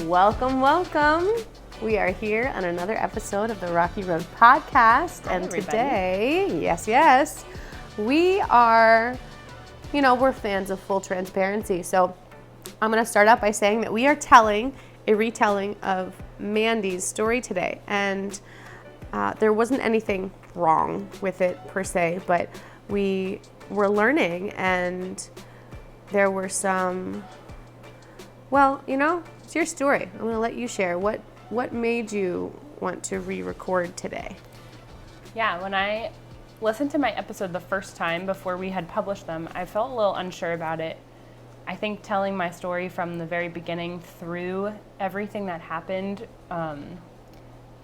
Welcome, welcome. We are here on another episode of the Rocky Road Podcast. Hi, and everybody. Today, yes, we are, we're fans of full transparency. So I'm going to start out by saying that we are telling a retelling of Mandy's story today. And there wasn't anything wrong with it per se, but we were learning and there were some, it's your story. I'm going to let you share. What made you want to re-record today? Yeah, when I listened to my episode the first time before we had published them, I felt a little unsure about it. I think telling my story from the very beginning through everything that happened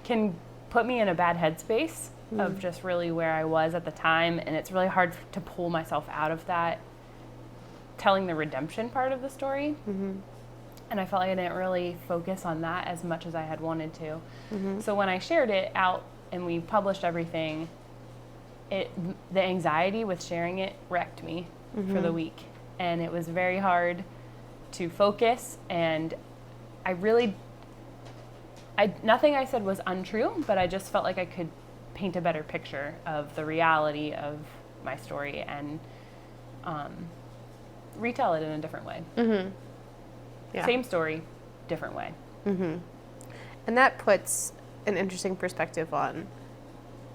can put me in a bad headspace of just really where I was at the time, and it's really hard to pull myself out of that, telling the redemption part of the story. Mm-hmm. And I felt like I didn't really focus on that as much as I had wanted to. Mm-hmm. So when I shared it out and we published everything, the anxiety with sharing it wrecked me for the week. And it was very hard to focus. And nothing I said was untrue, but I just felt like I could paint a better picture of the reality of my story and retell it in a different way. Mm-hmm. Yeah. Same story, different way. Mm-hmm. And that puts an interesting perspective on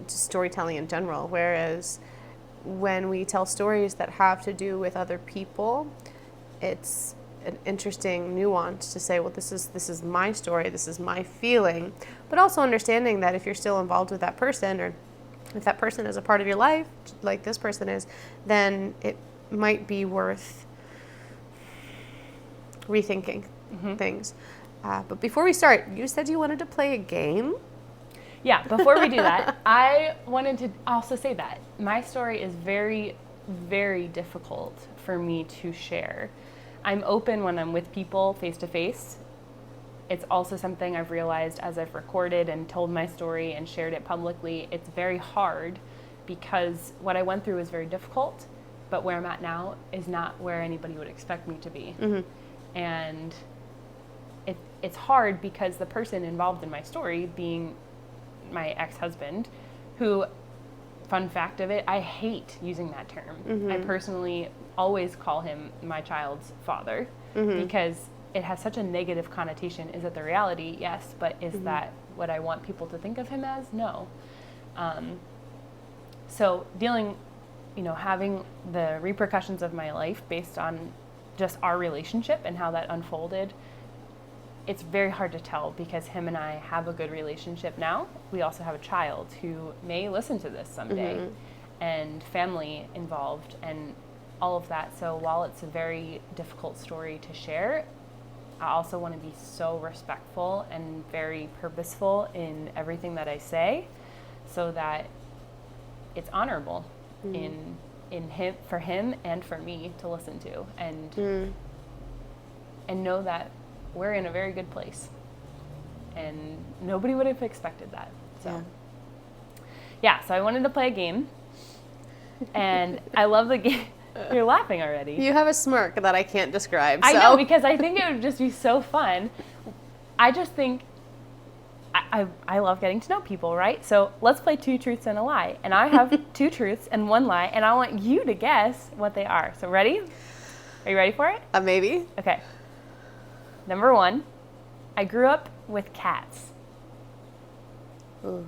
just storytelling in general, whereas when we tell stories that have to do with other people, it's an interesting nuance to say, well, this is my story, this is my feeling, but also understanding that if you're still involved with that person, or if that person is a part of your life, like this person is, then it might be worth rethinking things. But before we start, you said you wanted to play a game? Yeah, before we do that, I wanted to also say that my story is very, very difficult for me to share. I'm open when I'm with people face to face. It's also something I've realized as I've recorded and told my story and shared it publicly. It's very hard because what I went through was very difficult, but where I'm at now is not where anybody would expect me to be. Mm-hmm. And it's hard because the person involved in my story being my ex-husband, who, fun fact of it, I hate using that term. Mm-hmm. I personally always call him my child's father because it has such a negative connotation. Is it the reality? Yes. But is that what I want people to think of him as? No. So dealing, having the repercussions of my life based on just our relationship and how that unfolded, it's very hard to tell because him and I have a good relationship now. We also have a child who may listen to this someday and family involved and all of that. So while it's a very difficult story to share, I also want to be so respectful and very purposeful in everything that I say so that it's honorable in him, for him and for me to listen to and know that we're in a very good place and nobody would have expected that. So so I wanted to play a game and I love the game. You're laughing already. You have a smirk that I can't describe. I know, because I think it would just be so fun. I just think I love getting to know people, right? So let's play 2 truths and a lie. And I have 2 truths and 1 lie, and I want you to guess what they are. So ready? Are you ready for it? Maybe. Okay. Number 1, I grew up with cats. Ooh.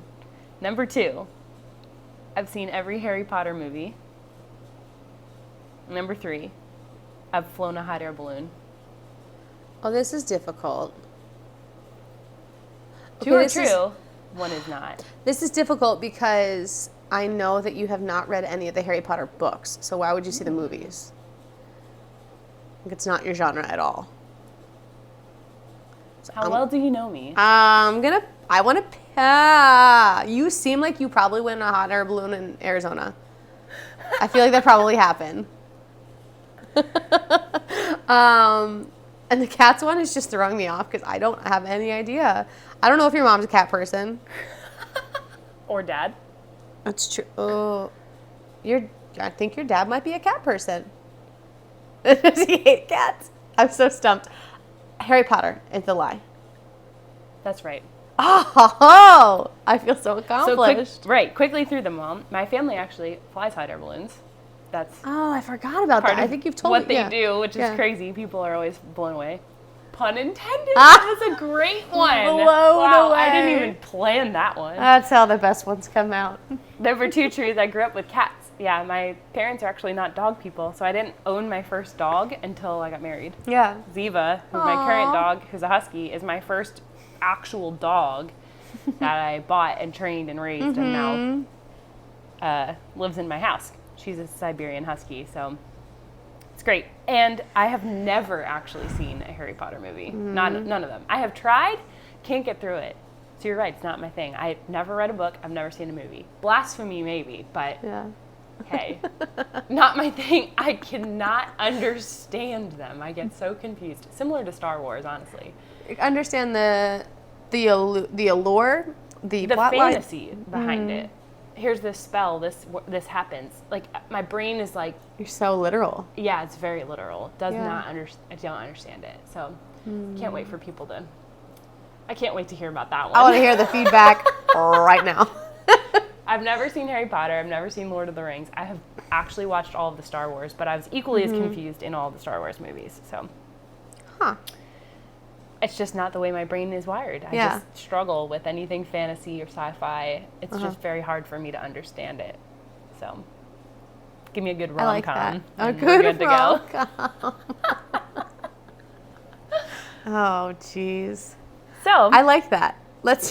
Number 2, I've seen every Harry Potter movie. Number 3, I've flown a hot air balloon. Oh, this is difficult. 2 are true, 1 is not. This is difficult because I know that you have not read any of the Harry Potter books, so why would you see the movies? It's not your genre at all. So How well do you know me? You seem like you probably went in a hot air balloon in Arizona. I feel like that probably happened. And the cats one is just throwing me off because I don't have any idea. I don't know if your mom's a cat person. Or dad. That's true. Oh, I think your dad might be a cat person. Does he hate cats? I'm so stumped. Harry Potter is the lie. That's right. Oh, I feel so accomplished. Quickly through them all. My family actually flies hot air balloons. That's Oh, I forgot about part that. I of think you've told what me. they do, which is Yeah. crazy. People are always blown away. Pun intended. That was a great one. Blown wow, I away. didn't even plan that one. That's how the best ones come out. There were two trees. I grew up with cats. Yeah, my parents are actually not dog people, so I didn't own my first dog until I got married. Yeah. Ziva, who's my current dog, who's a husky, is my first actual dog that I bought and trained and raised and now lives in my house. She's a Siberian husky, so it's great. And I have never actually seen a Harry Potter movie. None of them. I have tried, can't get through it. So you're right, it's not my thing. I've never read a book, I've never seen a movie. Blasphemy maybe, but Yeah. hey, not my thing. I cannot understand them. I get so confused. Similar to Star Wars, honestly. Understand the allure, the plot line. Fantasy behind it. Here's this spell. This happens. Like my brain is like, You're so literal. yeah, it's very literal. I don't understand it. So can't wait for people to. I can't wait to hear about that one. I want to hear the feedback right now. I've never seen Harry Potter. I've never seen Lord of the Rings. I have actually watched all of the Star Wars, but I was equally as confused in all the Star Wars movies. So, it's just not the way my brain is wired. I just struggle with anything fantasy or sci-fi. It's just very hard for me to understand it. So, give me a good rom-com. I like that. A We're good to go. rom-com. Oh, jeez. So, I like that.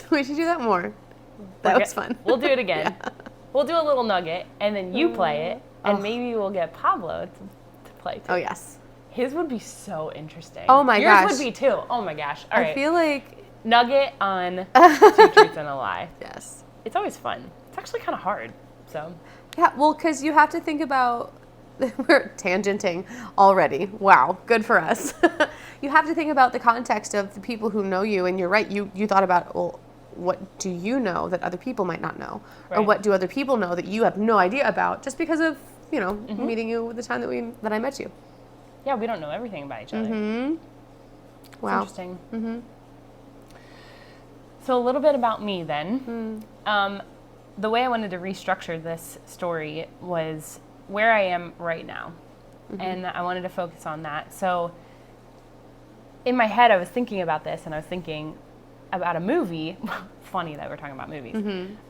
We should do that more. That was fun. We'll do it again. We'll do a little nugget, and then you play it, and maybe we'll get Pablo to play too. Oh, yes. His would be so interesting. Oh, my gosh. Yours would be too. Oh, my gosh. All right. I feel like... Nugget on Two Truths and a Lie. Yes. It's always fun. It's actually kind of hard, so. Yeah, well, because you have to think about... We're tangenting already. Wow, good for us. You have to think about the context of the people who know you, and you're right. You thought about, well, what do you know that other people might not know? Right. Or what do other people know that you have no idea about just because of, meeting you the time that I met you? Yeah, we don't know everything about each other. It's Wow. interesting. So a little bit about me then. The way I wanted to restructure this story was where I am right now. And I wanted to focus on that. So in my head, I was thinking about this, and I was thinking about a movie. Funny that we're talking about movies.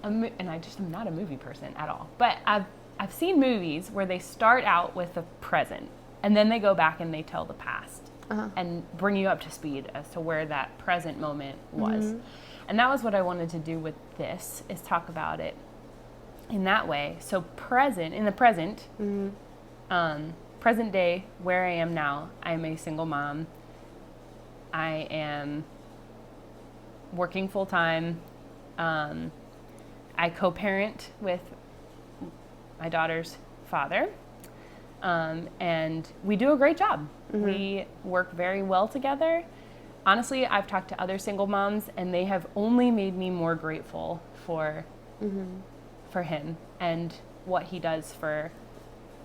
And I just am not a movie person at all. But I've seen movies where they start out with the present, and then they go back and they tell the past and bring you up to speed as to where that present moment was. And that was what I wanted to do with this, is talk about it in that way. So in the present, present day, where I am now, I am a single mom. I am working full time. I co-parent with my daughter's father. And we do a great job. We work very well together. Honestly, I've talked to other single moms, and they have only made me more grateful for him and what he does for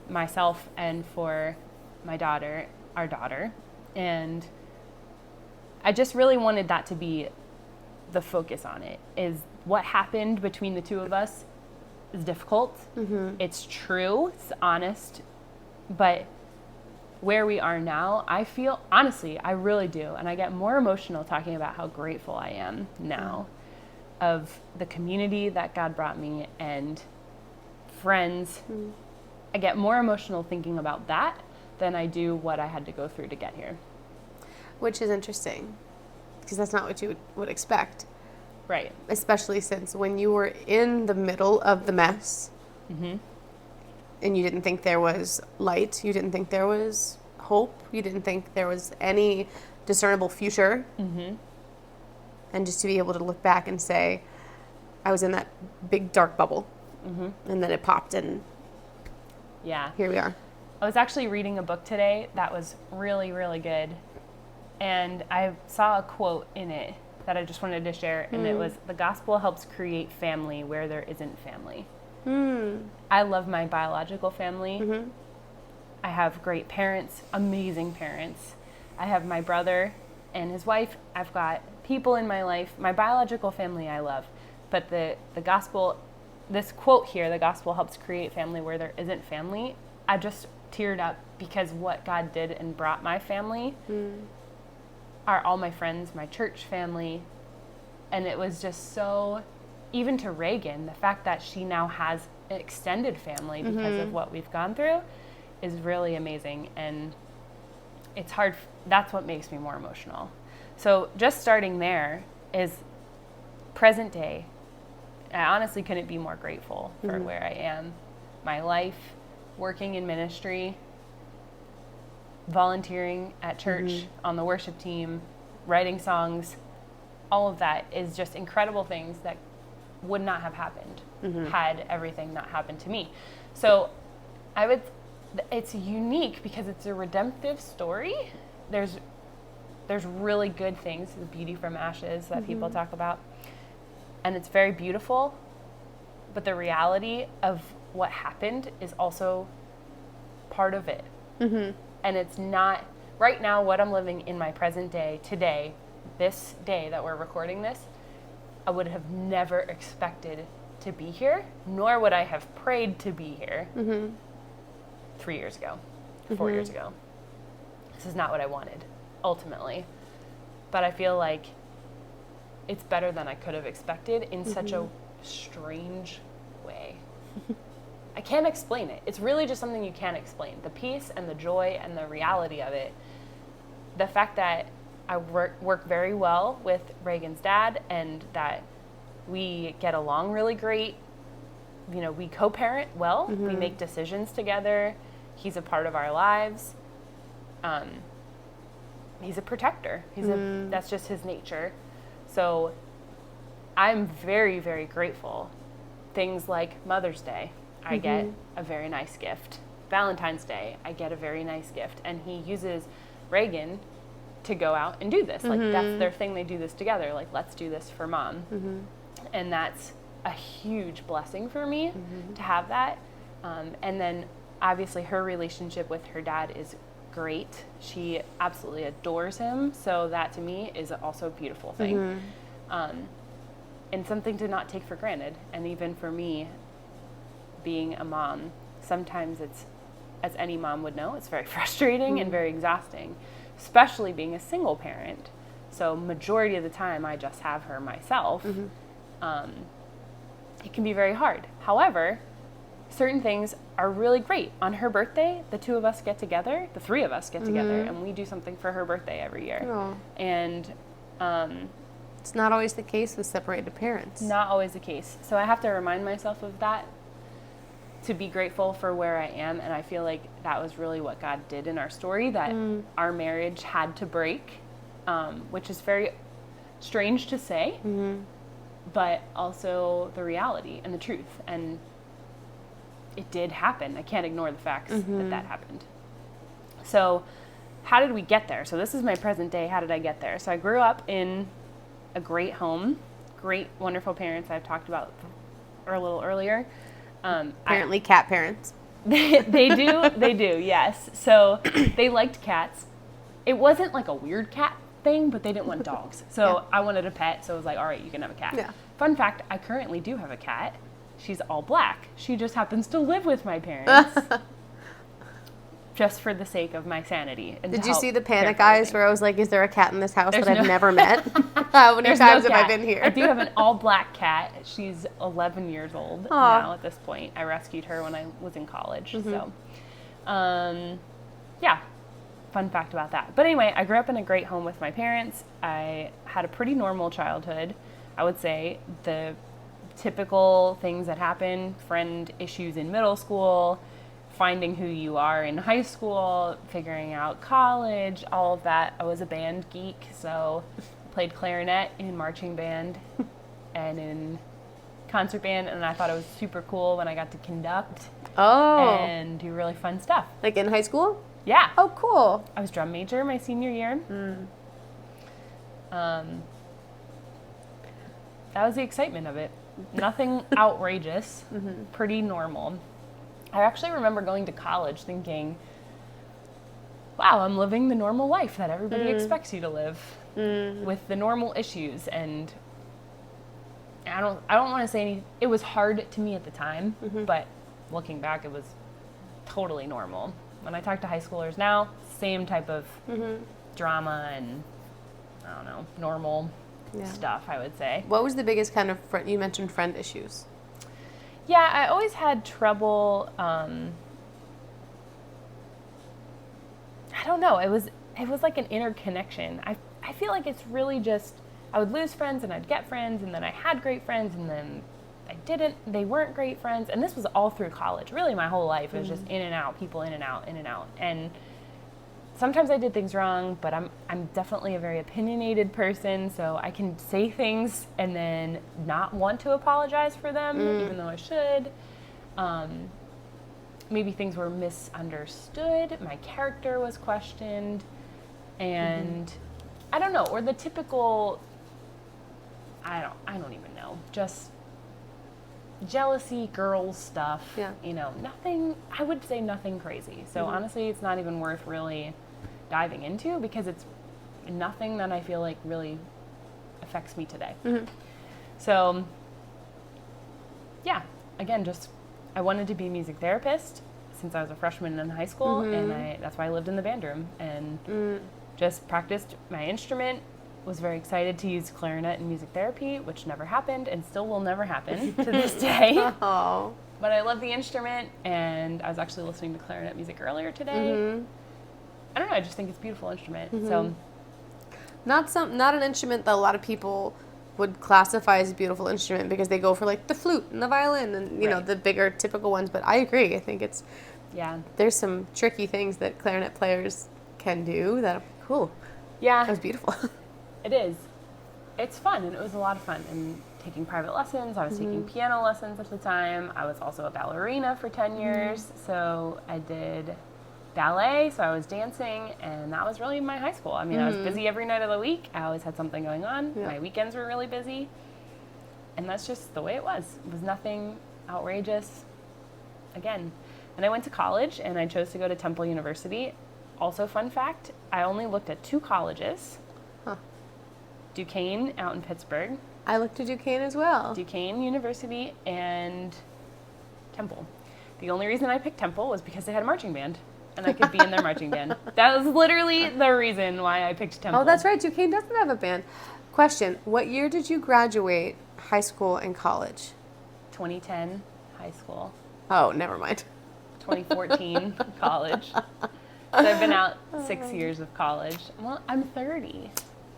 myself and for my daughter, our daughter. And I just really wanted that to be the focus on it, is what happened between the two of us is difficult. It's true, it's honest, but where we are now, I feel, honestly, I really do, and I get more emotional talking about how grateful I am now of the community that God brought me and friends. I get more emotional thinking about that than I do what I had to go through to get here. Which is interesting, because that's not what you would expect. Right. Especially since when you were in the middle of the mess, and you didn't think there was light, you didn't think there was hope, you didn't think there was any discernible future, and just to be able to look back and say, I was in that big dark bubble, and then it popped, and here we are. I was actually reading a book today that was really, really good, and I saw a quote in it that I just wanted to share, and it was, the gospel helps create family where there isn't family. I love my biological family. I have great parents, amazing parents. I have my brother and his wife. I've got people in my life, my biological family I love, but the gospel, this quote here, the gospel helps create family where there isn't family. I just teared up because what God did and brought my family are all my friends, my church family. And it was just so, even to Reagan, the fact that she now has an extended family because of what we've gone through is really amazing. And it's hard, that's what makes me more emotional. So just starting there is present day. I honestly couldn't be more grateful for where I am, my life, working in ministry, volunteering at church, on the worship team, writing songs. All of that is just incredible things that would not have happened had everything not happened to me. So it's unique because it's a redemptive story. There's really good things, the beauty from ashes that people talk about. And it's very beautiful, but the reality of what happened is also part of it. And it's not, right now, what I'm living in my present day, today, this day that we're recording this, I would have never expected to be here, nor would I have prayed to be here 3 years ago, 4 years ago. This is not what I wanted, ultimately. But I feel like it's better than I could have expected in such a strange way. I can't explain it. It's really just something you can't explain. The peace and the joy and the reality of it. The fact that I work very well with Reagan's dad and that we get along really great. You know, we co-parent well. We make decisions together. He's a part of our lives. He's a protector. That's just his nature. So I'm very, very grateful. Things like Mother's Day, I get a very nice gift. Valentine's Day, I get a very nice gift. And he uses Reagan to go out and do this. Like, that's their thing. They do this together. Like, let's do this for Mom. And that's a huge blessing for me to have that. And then, obviously, her relationship with her dad is great. She absolutely adores him. So that, to me, is also a beautiful thing. And something to not take for granted. And even for me, being a mom, sometimes it's, as any mom would know, it's very frustrating and very exhausting, especially being a single parent. So majority of the time I just have her myself. It can be very hard. However, certain things are really great. On her birthday, the two of us get together, the three of us get together, and we do something for her birthday every year. Aww. And it's not always the case with separated parents. Not always the case. So I have to remind myself of that, to be grateful for where I am. And I feel like that was really what God did in our story, that our marriage had to break, which is very strange to say, but also the reality and the truth. And it did happen. I can't ignore the facts that happened. So how did we get there? So this is my present day. How did I get there? So I grew up in a great home, great, wonderful parents I've talked about a little earlier. Apparently cat parents. They do, yes. So they liked cats. It wasn't like a weird cat thing, but they didn't want dogs. So I wanted a pet, so I was like, all right, you can have a cat. Yeah. Fun fact, I currently do have a cat. She's all black. She just happens to live with my parents. Just for the sake of my sanity. And did you see the panic eyes where I was like, is there a cat in this house that I've never met? How many There's times no have I cat. been here? I do have an all-black cat. She's 11 years old now at this point. I rescued her when I was in college. So, yeah, fun fact about that. But anyway, I grew up in a great home with my parents. I had a pretty normal childhood, I would say. The typical things that happen, friend issues in middle school, finding who you are in high school, figuring out college, all of that. I was a band geek, so played clarinet in marching band and in concert band, and I thought it was super cool when I got to conduct and do really fun stuff. Like in high school? Yeah. Oh, cool. I was drum major my senior year. That was the excitement of it. Nothing outrageous, pretty normal. I actually remember going to college thinking, wow, I'm living the normal life that everybody expects you to live. with the normal issues. And I don't want to say anything. It was hard to me at the time, but looking back, it was totally normal. When I talk to high schoolers now, same type of drama and, I don't know, normal stuff, I would say. What was the biggest kind of you mentioned friend issues? Yeah, I always had trouble, I don't know, it was like an inner connection. I feel like it's really just, I would lose friends and I'd get friends, and then I had great friends, and then I didn't, they weren't great friends. And this was all through college. Really my whole life, it was just in and out, people in and out, in and out. And sometimes I did things wrong, but I'm definitely a very opinionated person, so I can say things and then not want to apologize for them, even though I should. Maybe things were misunderstood, my character was questioned, and I don't know, or the typical, I don't even know, just jealousy, girls stuff, nothing, I would say nothing crazy. So honestly, it's not even worth really diving into, because it's nothing that I feel like really affects me today. So yeah, again, just, I wanted to be a music therapist since I was a freshman in high school, and that's why I lived in the band room and just practiced my instrument. Was very excited to use clarinet in music therapy, which never happened and still will never happen to this day. Oh. But I love the instrument, and I was actually listening to clarinet music earlier today. I don't know, I just think it's a beautiful instrument. So not an instrument that a lot of people would classify as a beautiful instrument, because they go for like the flute and the violin and you know, the bigger typical ones, but I agree. I think it's there's some tricky things that clarinet players can do that are cool. Yeah. That was beautiful. It is. It's fun, and it was a lot of fun. And taking private lessons, I was taking piano lessons at the time. I was also a ballerina for 10 years, so I did ballet, so I was dancing, and that was really my high school. I mean, I was busy every night of the week. I always had something going on. My weekends were really busy, and that's just the way it was. It was nothing outrageous. Again, and I went to college, and I chose to go to Temple University. Also, fun fact, I only looked at 2 colleges. Duquesne out in Pittsburgh. I looked at Duquesne as well. Duquesne University and Temple. The only reason I picked Temple was because they had a marching band, and I could be in their marching band. That was literally the reason why I picked Temple. Oh, that's right. Duquesne doesn't have a band. Question, what year did you graduate high school and college? 2010, high school. Oh, never mind. 2014, college. So I've been out 6 years of college. Well, I'm 30.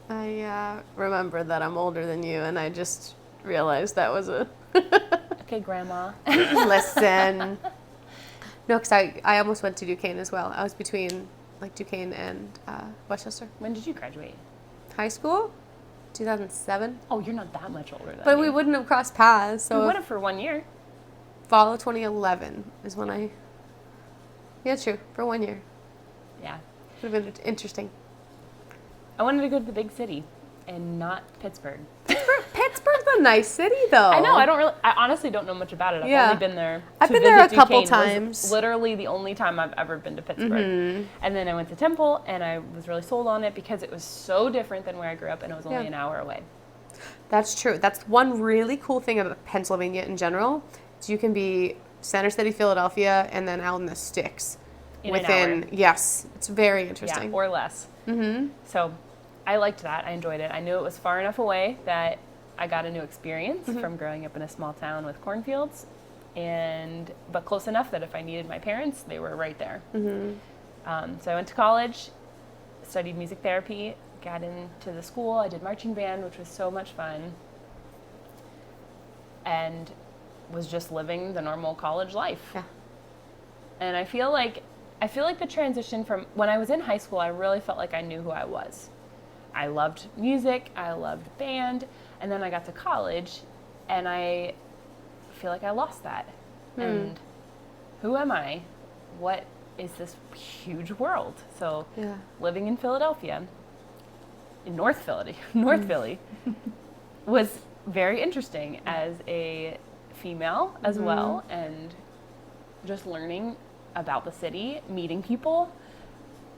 I remember that I'm older than you, and I just realized that was a... Okay, Grandma. Listen. No, because I almost went to Duquesne as well. I was between like Duquesne and Westchester. When did you graduate? High school? 2007. Oh, you're not that much older than But me. we wouldn't have crossed paths. So we would have for 1 year. Fall of 2011 is when I... Yeah, true. For 1 year. Yeah. Would have been interesting. I wanted to go to the big city and not Pittsburgh. Pittsburgh's a nice city, though. I know. I honestly don't know much about it. I've only been there. I've been there a couple times. Was literally the only time I've ever been to Pittsburgh. And then I went to Temple, and I was really sold on it because it was so different than where I grew up, and it was only an hour away. That's true. That's one really cool thing about Pennsylvania in general. Is you can be Center City, Philadelphia, and then out in the sticks. Within an hour. Yes. It's very interesting. Yeah, or less. So I liked that. I enjoyed it. I knew it was far enough away that I got a new experience from growing up in a small town with cornfields, but close enough that if I needed my parents, they were right there. So I went to college, studied music therapy, got into the school. I did marching band, which was so much fun, and was just living the normal college life. Yeah. And I feel like the transition from when I was in high school, I really felt like I knew who I was. I loved music, I loved band, and then I got to college, and I feel like I lost that. And who am I? What is this huge world? So living in Philadelphia, in North Philly, was very interesting as a female as well, and just learning about the city, meeting people.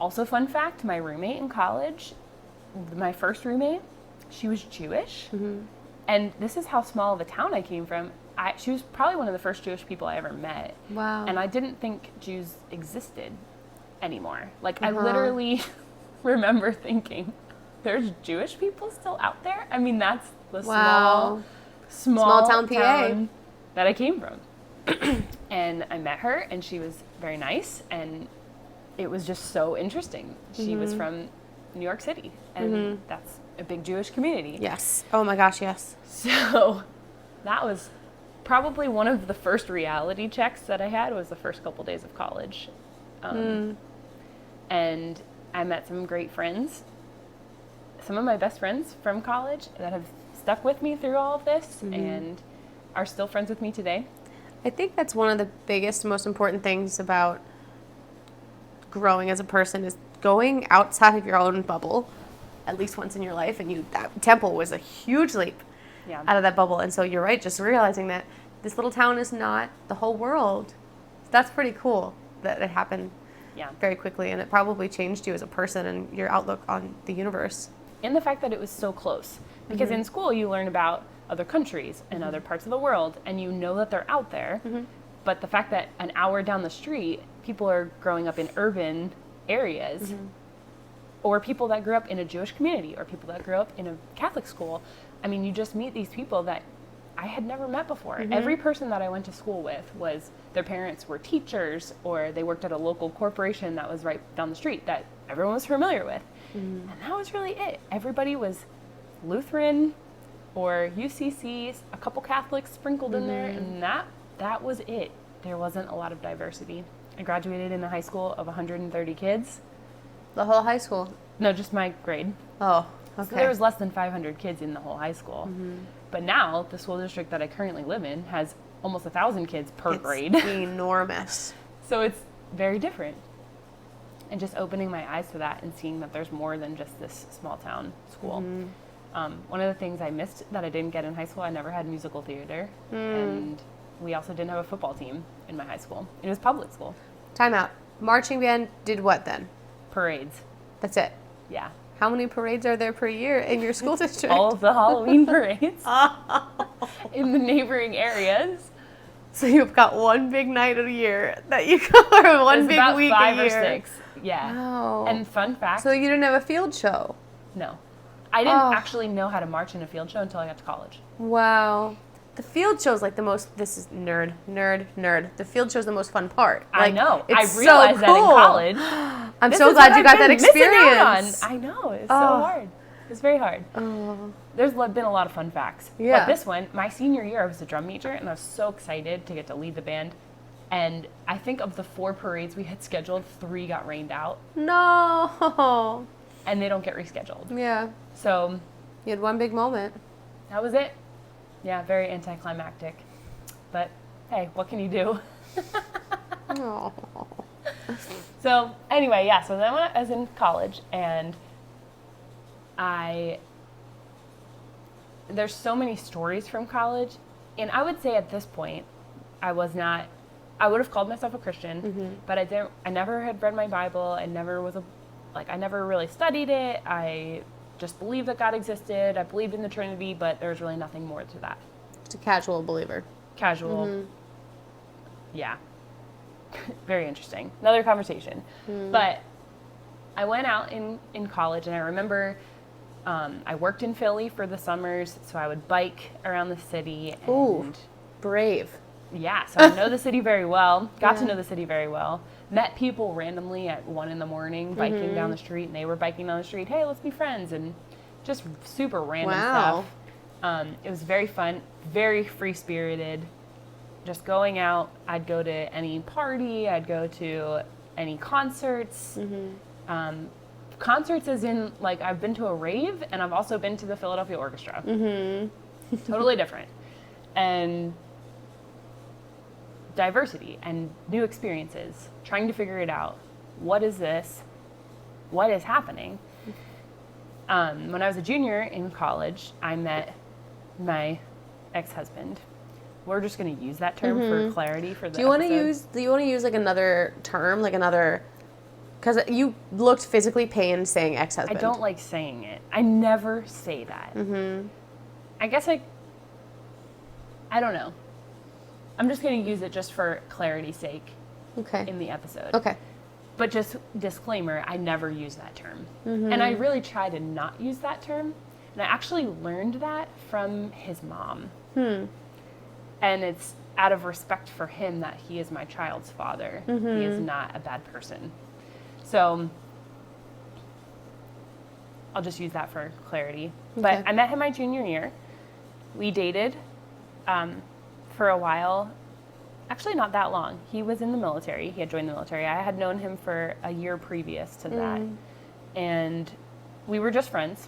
Also, fun fact, my roommate in college my first roommate, she was Jewish. And this is how small of a town I came from. She was probably one of the first Jewish people I ever met. Wow. And I didn't think Jews existed anymore. Like, I literally remember thinking, there's Jewish people still out there? I mean, that's the small town PA that I came from. And I met her, and she was very nice, and it was just so interesting. She was from New York City, and that's a big Jewish community. Yes. Oh my gosh, yes. So that was probably one of the first reality checks that I had, was the first couple days of college. And I met some great friends, some of my best friends from college that have stuck with me through all of this and are still friends with me today. I think that's one of the biggest, most important things about growing as a person is going outside of your own bubble at least once in your life. And that Temple was a huge leap out of that bubble. And so you're right, just realizing that this little town is not the whole world. That's pretty cool that it happened very quickly. And it probably changed you as a person and your outlook on the universe. And the fact that it was so close. Because in school you learn about other countries and other parts of the world, and you know that they're out there. But the fact that an hour down the street, people are growing up in urban areas, or people that grew up in a Jewish community, or people that grew up in a Catholic school. I mean, you just meet these people that I had never met before. Every person that I went to school with was, their parents were teachers, or they worked at a local corporation that was right down the street that everyone was familiar with. And that was really it. Everybody was Lutheran or UCC, a couple Catholics sprinkled in there, and that was it. There wasn't a lot of diversity. I graduated in a high school of 130 kids. The whole high school? No, just my grade. Oh, okay. So there was less than 500 kids in the whole high school. But now, the school district that I currently live in has almost 1,000 kids per grade. It's enormous. So it's very different. And just opening my eyes to that and seeing that there's more than just this small town school. One of the things I missed that I didn't get in high school, I never had musical theater. And we also didn't have a football team in my high school. It was public school. Time out. Marching band did what then? Parades. That's it? Yeah. How many parades are there per year in your school district? All of the Halloween parades in the neighboring areas. So you've got one big night a year that you cover, one big week a year. About 5 or 6. Yeah. Wow. And fun fact. So you didn't have a field show? No. I didn't actually know how to march in a field show until I got to college. Wow. The field show's like the most, this is nerd. The field show's the most fun part. Like, I know. It's I realized so cool. that in college. I'm so glad you got that experience. I know. It's so hard. It's very hard. There's been a lot of fun facts. Yeah. But this one, my senior year, I was a drum major, and I was so excited to get to lead the band. And I think of the 4 parades we had scheduled, 3 got rained out. No. And they don't get rescheduled. Yeah. So You had one big moment. that was it. Yeah, very anticlimactic. But hey, what can you do? Oh. So anyway, yeah, so then I was in college, and there's so many stories from college, and I would say at this point, I would have called myself a Christian, but I never had read my Bible. I never really studied it. I just believed that God existed. I believed in the Trinity, but there was really nothing more to that. Just a casual believer. Casual. Yeah. Very interesting. Another conversation. But I went out in college, and I remember I worked in Philly for the summers, so I would bike around the city. And Ooh, brave. Yeah, so I know the city very well. Got to know the city very well. Met people randomly at 1 a.m. biking down the street, and they were biking down the street. Hey, let's be friends, and just super random stuff. It was very fun, very free-spirited. Just going out, I'd go to any party, I'd go to any concerts. Concerts as in, like, I've been to a rave, and I've also been to the Philadelphia Orchestra. Totally different. And diversity and new experiences, trying to figure it out. What is this? What is happening? When I was a junior in college, I met my ex-husband. We're just going to use that term for clarity for the episode. Do you want to use like another term, like another Because you looked physically pained saying ex-husband. I don't like saying it. I never say that. I guess I don't know. I'm just going to use it just for clarity's sake in the episode. Okay. But just disclaimer, I never use that term. And I really try to not use that term. And I actually learned that from his mom. And it's out of respect for him that he is my child's father. He is not a bad person. So I'll just use that for clarity. But I met him my junior year. We dated for a while. Actually, not that long. He was in the military. He had joined the military. I had known him for a year previous to that. And we were just friends.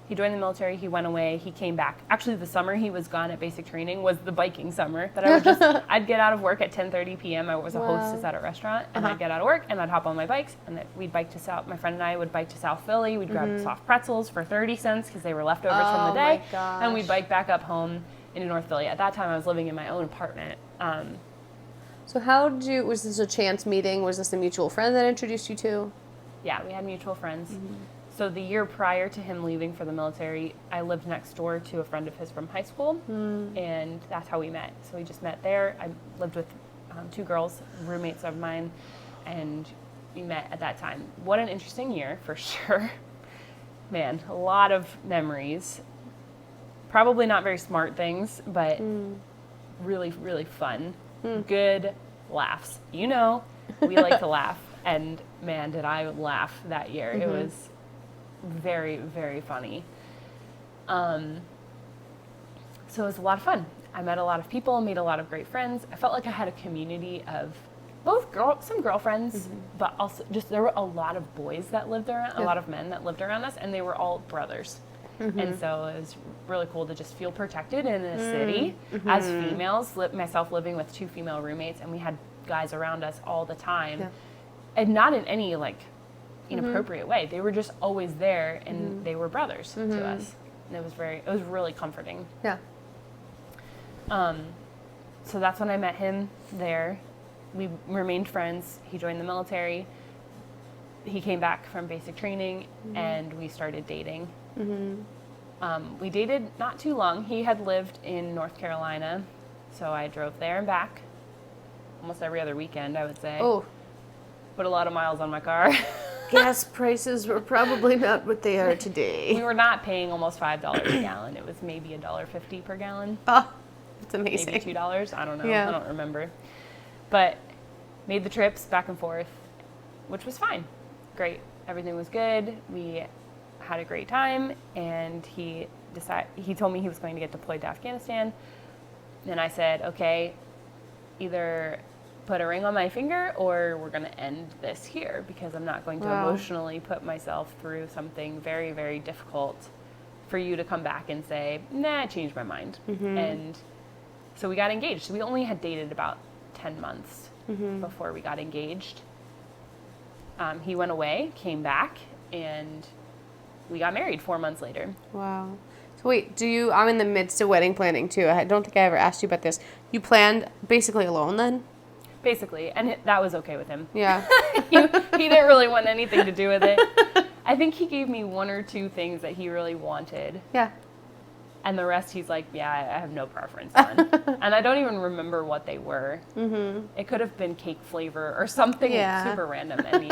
He joined the military. He went away. He came back. Actually, the summer he was gone at basic training was the biking summer that I would just, I'd get out of work at 10:30 p.m. I was a hostess at a restaurant, and I'd get out of work, and I'd hop on my bikes, and we'd bike to South, my friend and I would bike to South Philly. We'd grab soft pretzels for 30 cents because they were leftovers from the day, and we'd bike back up home into North Philly. At that time, I was living in my own apartment. So was this a chance meeting? Was this a mutual friend that introduced you to? Yeah, we had mutual friends. So the year prior to him leaving for the military, I lived next door to a friend of his from high school, and that's how we met. So we just met there. I lived with 2 girls, roommates of mine, and we met at that time. What an interesting year, for sure. Man, a lot of memories. Probably not very smart things, but really, really fun. Good laughs. You know, we like to laugh, and man, did I laugh that year. It was very, very funny. So it was a lot of fun. I met a lot of people, made a lot of great friends. I felt like I had a community of both some girlfriends, but also just there were a lot of boys that lived around, a lot of men that lived around us, and they were all brothers. And so it was really cool to just feel protected in a city as females, myself living with 2 female roommates, and we had guys around us all the time, and not in any like inappropriate way. They were just always there, and they were brothers to us, and it was really comforting. Yeah. So that's when I met him there. We remained friends. He joined the military. He came back from basic training, and we started dating. We dated not too long. He had lived in North Carolina, so I drove there and back almost every other weekend, I would say. Oh. Put a lot of miles on my car. Gas prices were probably not what they are today. We were not paying almost $5 a gallon. It was maybe $1.50 per gallon. Oh, that's amazing. Maybe $2. I don't know. Yeah. I don't remember. But made the trips back and forth, which was fine. Great. Everything was good. We had a great time, and he told me he was going to get deployed to Afghanistan. And I said, okay, either put a ring on my finger or we're going to end this here, because I'm not going to emotionally put myself through something very, very difficult for you to come back and say, nah, I changed my mind. And so we got engaged. So we only had dated about 10 months before we got engaged. He went away, came back, and we got married 4 months later. Wow. So wait, I'm in the midst of wedding planning too. I don't think I ever asked you about this. You planned basically alone then? Basically, and that was okay with him. Yeah. He didn't really want anything to do with it. I think he gave me 1 or 2 things that he really wanted. Yeah. And the rest he's like, yeah, I have no preference on. And I don't even remember what they were. It could have been cake flavor or something super random. And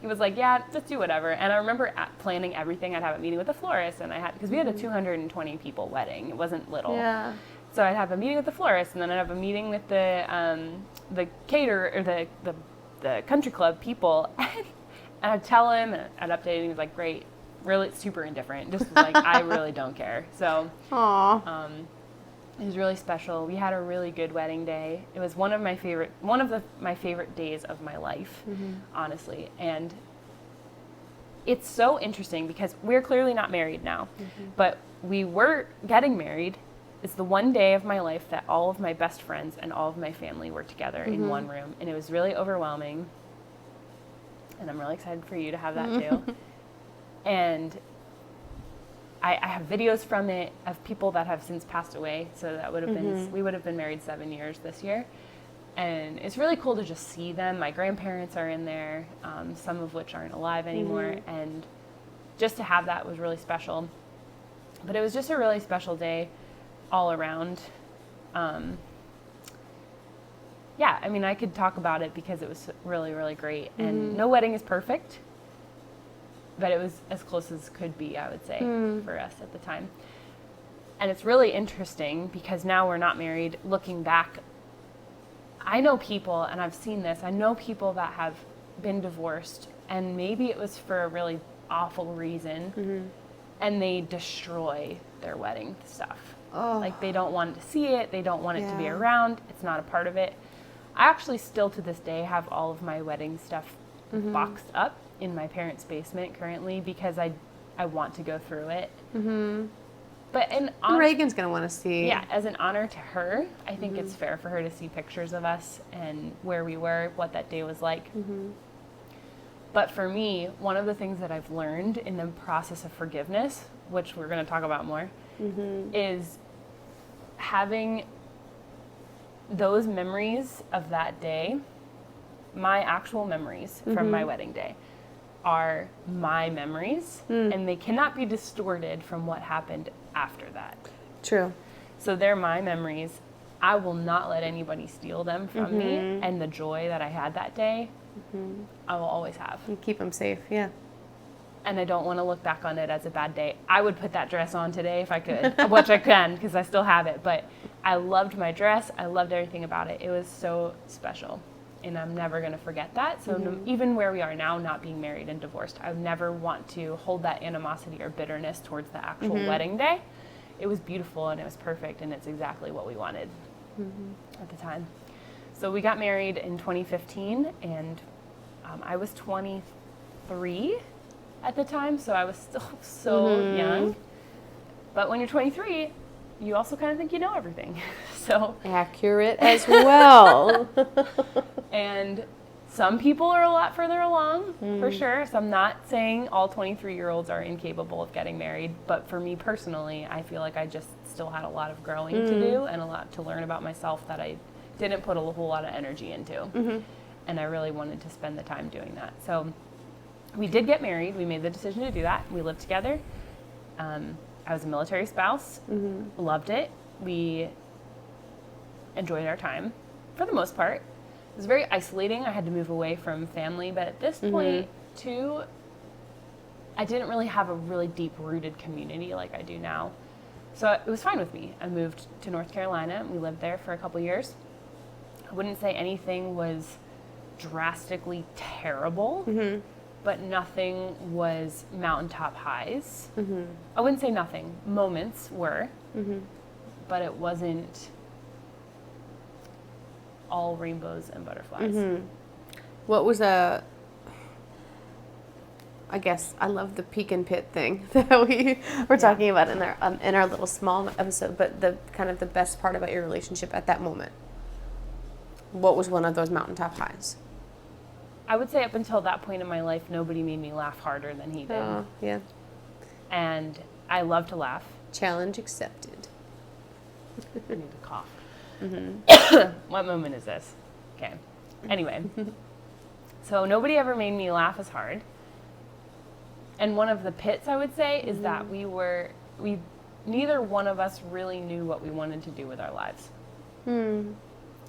he was like, yeah, just do whatever. And I remember planning everything. I'd have a meeting with the florist, and because we had a 220 people wedding. It wasn't little. Yeah. So I'd have a meeting with the florist, and then I'd have a meeting with the caterer, or the country club people. And I'd tell him, and I'd update him. He was like, great. Really super indifferent, just like I really don't care. So it was really special. We had a really good wedding day. It was one of my favorite days of my life, honestly. And it's so interesting because we're clearly not married now, but we were getting married. It's the one day of my life that all of my best friends and all of my family were together in one room, and it was really overwhelming. And I'm really excited for you to have that too. And I have videos from it of people that have since passed away. So that would have been, we would have been married 7 years this year. And it's really cool to just see them. My grandparents are in there, some of which aren't alive anymore. And just to have that was really special. But it was just a really special day all around. Yeah, I mean, I could talk about it because it was really, really great. And no wedding is perfect, but it was as close as could be, I would say, for us at the time. And it's really interesting because now we're not married. Looking back, I know people, and I've seen this, I know people that have been divorced, and maybe it was for a really awful reason, and they destroy their wedding stuff. Oh. Like, they don't want to see it, they don't want it to be around, it's not a part of it. I actually still to this day have all of my wedding stuff boxed up in my parents' basement currently because I want to go through it. But and Reagan's going to want to see. Yeah, as an honor to her, I think it's fair for her to see pictures of us and where we were, what that day was like. But for me, one of the things that I've learned in the process of forgiveness, which we're going to talk about more, is having those memories of that day, my actual memories from my wedding day, are my memories, and they cannot be distorted from what happened after that. True. So they're my memories. I will not let anybody steal them from me, and the joy that I had that day, I will always have. You keep them safe, yeah. And I don't want to look back on it as a bad day. I would put that dress on today if I could, which I can because I still have it. But I loved my dress. I loved everything about it. It was so special. And I'm never going to forget that. So even where we are now, not being married and divorced, I would never want to hold that animosity or bitterness towards the actual wedding day. It was beautiful and it was perfect and it's exactly what we wanted at the time. So we got married in 2015 and I was 23 at the time, so I was still so young. But when you're 23, you also kind of think you know everything. So accurate as well. And some people are a lot further along, for sure. So I'm not saying all 23-year-olds are incapable of getting married, but for me personally, I feel like I just still had a lot of growing to do and a lot to learn about myself that I didn't put a whole lot of energy into. And I really wanted to spend the time doing that. So we did get married. We made the decision to do that. We lived together. I was a military spouse, loved it. We enjoyed our time for the most part. It was very isolating. I had to move away from family, but at this point, too, I didn't really have a really deep-rooted community like I do now. So it was fine with me. I moved to North Carolina, and we lived there for a couple years. I wouldn't say anything was drastically terrible, but nothing was mountaintop highs. I wouldn't say nothing. Moments were, but it wasn't all rainbows and butterflies. What was I guess I love the peak and pit thing that we were talking about in our little small episode, but the kind of the best part about your relationship at that moment. What was one of those mountaintop highs? I would say up until that point in my life, nobody made me laugh harder than he did. Oh, yeah. And I love to laugh. Challenge accepted. I need to cough. What moment is this? Okay. Anyway. So nobody ever made me laugh as hard. And one of the pits, I would say, is that neither one of us really knew what we wanted to do with our lives.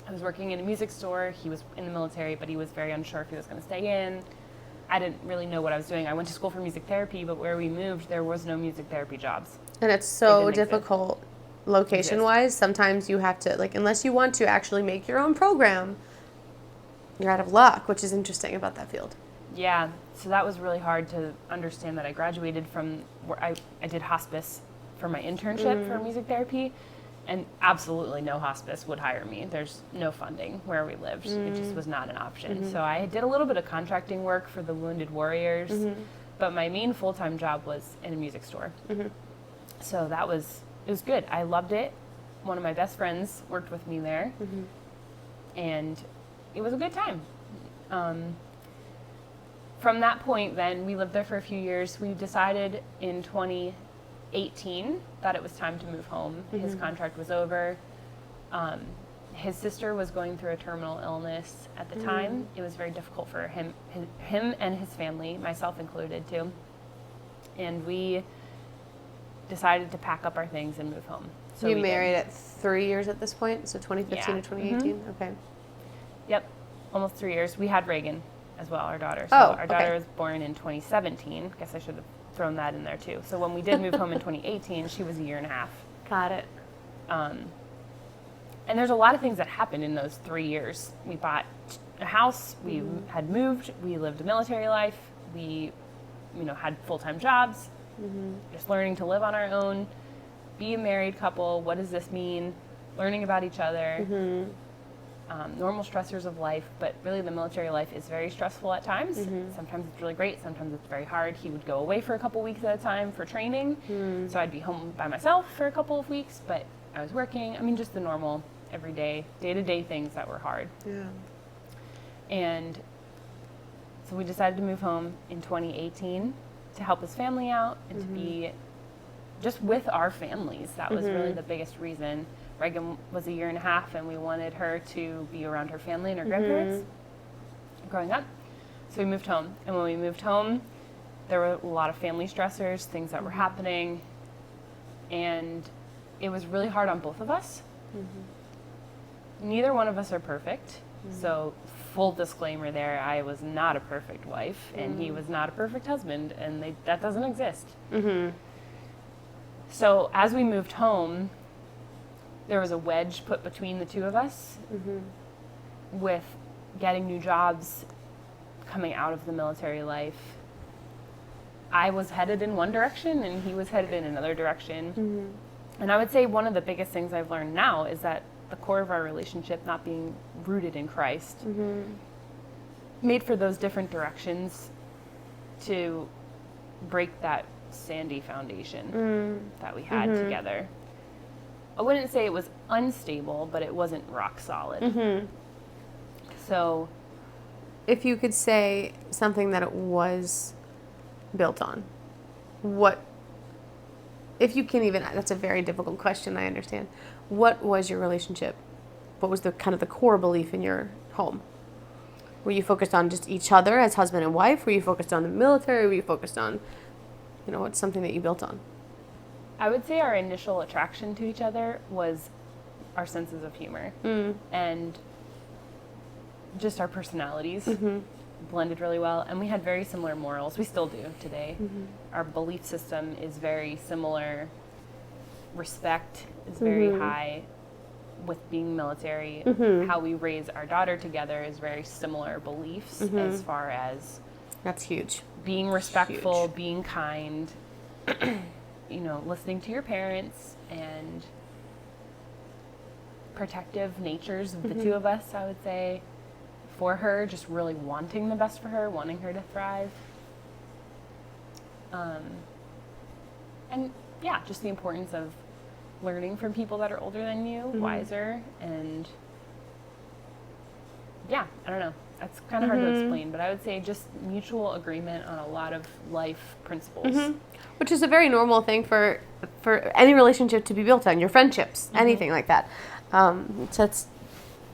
I was working in a music store. He was in the military, but he was very unsure if he was going to stay in. I didn't really know what I was doing. I went to school for music therapy, but where we moved, there was no music therapy jobs. And it's so difficult location-wise. Sometimes you have to, like, unless you want to actually make your own program, you're out of luck, which is interesting about that field. Yeah, so that was really hard to understand that I graduated from where I did hospice for my internship for music therapy. And absolutely no hospice would hire me. There's no funding where we lived. It just was not an option. So I did a little bit of contracting work for the Wounded Warriors, but my main full-time job was in a music store. So it was good. I loved it. One of my best friends worked with me there, and it was a good time. From that point then, we lived there for a few years. We decided in 2018 that it was time to move home. His contract was over. his sister was going through a terminal illness at the time. It was very difficult for him and his family, myself included too. And we decided to pack up our things and move home. So you married at 3 years at this point, so 2015 to 2018. Okay. Yep, almost 3 years. We had Reagan as well, our daughter. So our daughter was born in 2017. Guess I should have thrown that in there too. So when we did move home in 2018, she was a year and a half. Got it. And there's a lot of things that happened in those 3 years. We bought a house. We had moved. We lived a military life. We, had full-time jobs. Just learning to live on our own, be a married couple. What does this mean? Learning about each other. Normal stressors of life, but really the military life is very stressful at times. Sometimes it's really great. Sometimes it's very hard. He would go away for a couple weeks at a time for training. So I'd be home by myself for a couple of weeks, but I was working. I mean, just the normal, everyday, day-to-day things that were hard. Yeah. And so we decided to move home in 2018 to help his family out and to be just with our families. That was really the biggest reason. Reagan was a year and a half, and we wanted her to be around her family and her grandparents growing up. So we moved home. And when we moved home, there were a lot of family stressors, things that were happening. And it was really hard on both of us. Neither one of us are perfect. So full disclaimer there, I was not a perfect wife, and he was not a perfect husband, and that doesn't exist. So as we moved home, there was a wedge put between the two of us with getting new jobs, coming out of the military life. I was headed in one direction, and he was headed in another direction. And I would say one of the biggest things I've learned now is that the core of our relationship not being rooted in Christ made for those different directions to break that sandy foundation that we had together. I wouldn't say it was unstable, but it wasn't rock solid. So if you could say something that it was built on, what, if you can even, that's a very difficult question, I understand. What was your relationship? What was the kind of the core belief in your home? Were you focused on just each other as husband and wife? Were you focused on the military? Were you focused on, what's something that you built on? I would say our initial attraction to each other was our senses of humor and just our personalities blended really well. And we had very similar morals. We still do today. Our belief system is very similar. Respect is very high with being military. How we raise our daughter together is very similar beliefs as far as that's huge. Being respectful, being kind, listening to your parents, and protective natures of the two of us, I would say, for her, just really wanting the best for her, wanting her to thrive. And yeah, just the importance of learning from people that are older than you, wiser, and yeah, I don't know. That's kind of hard to explain, but I would say just mutual agreement on a lot of life principles. Which is a very normal thing for any relationship to be built on, your friendships, anything like that. So it's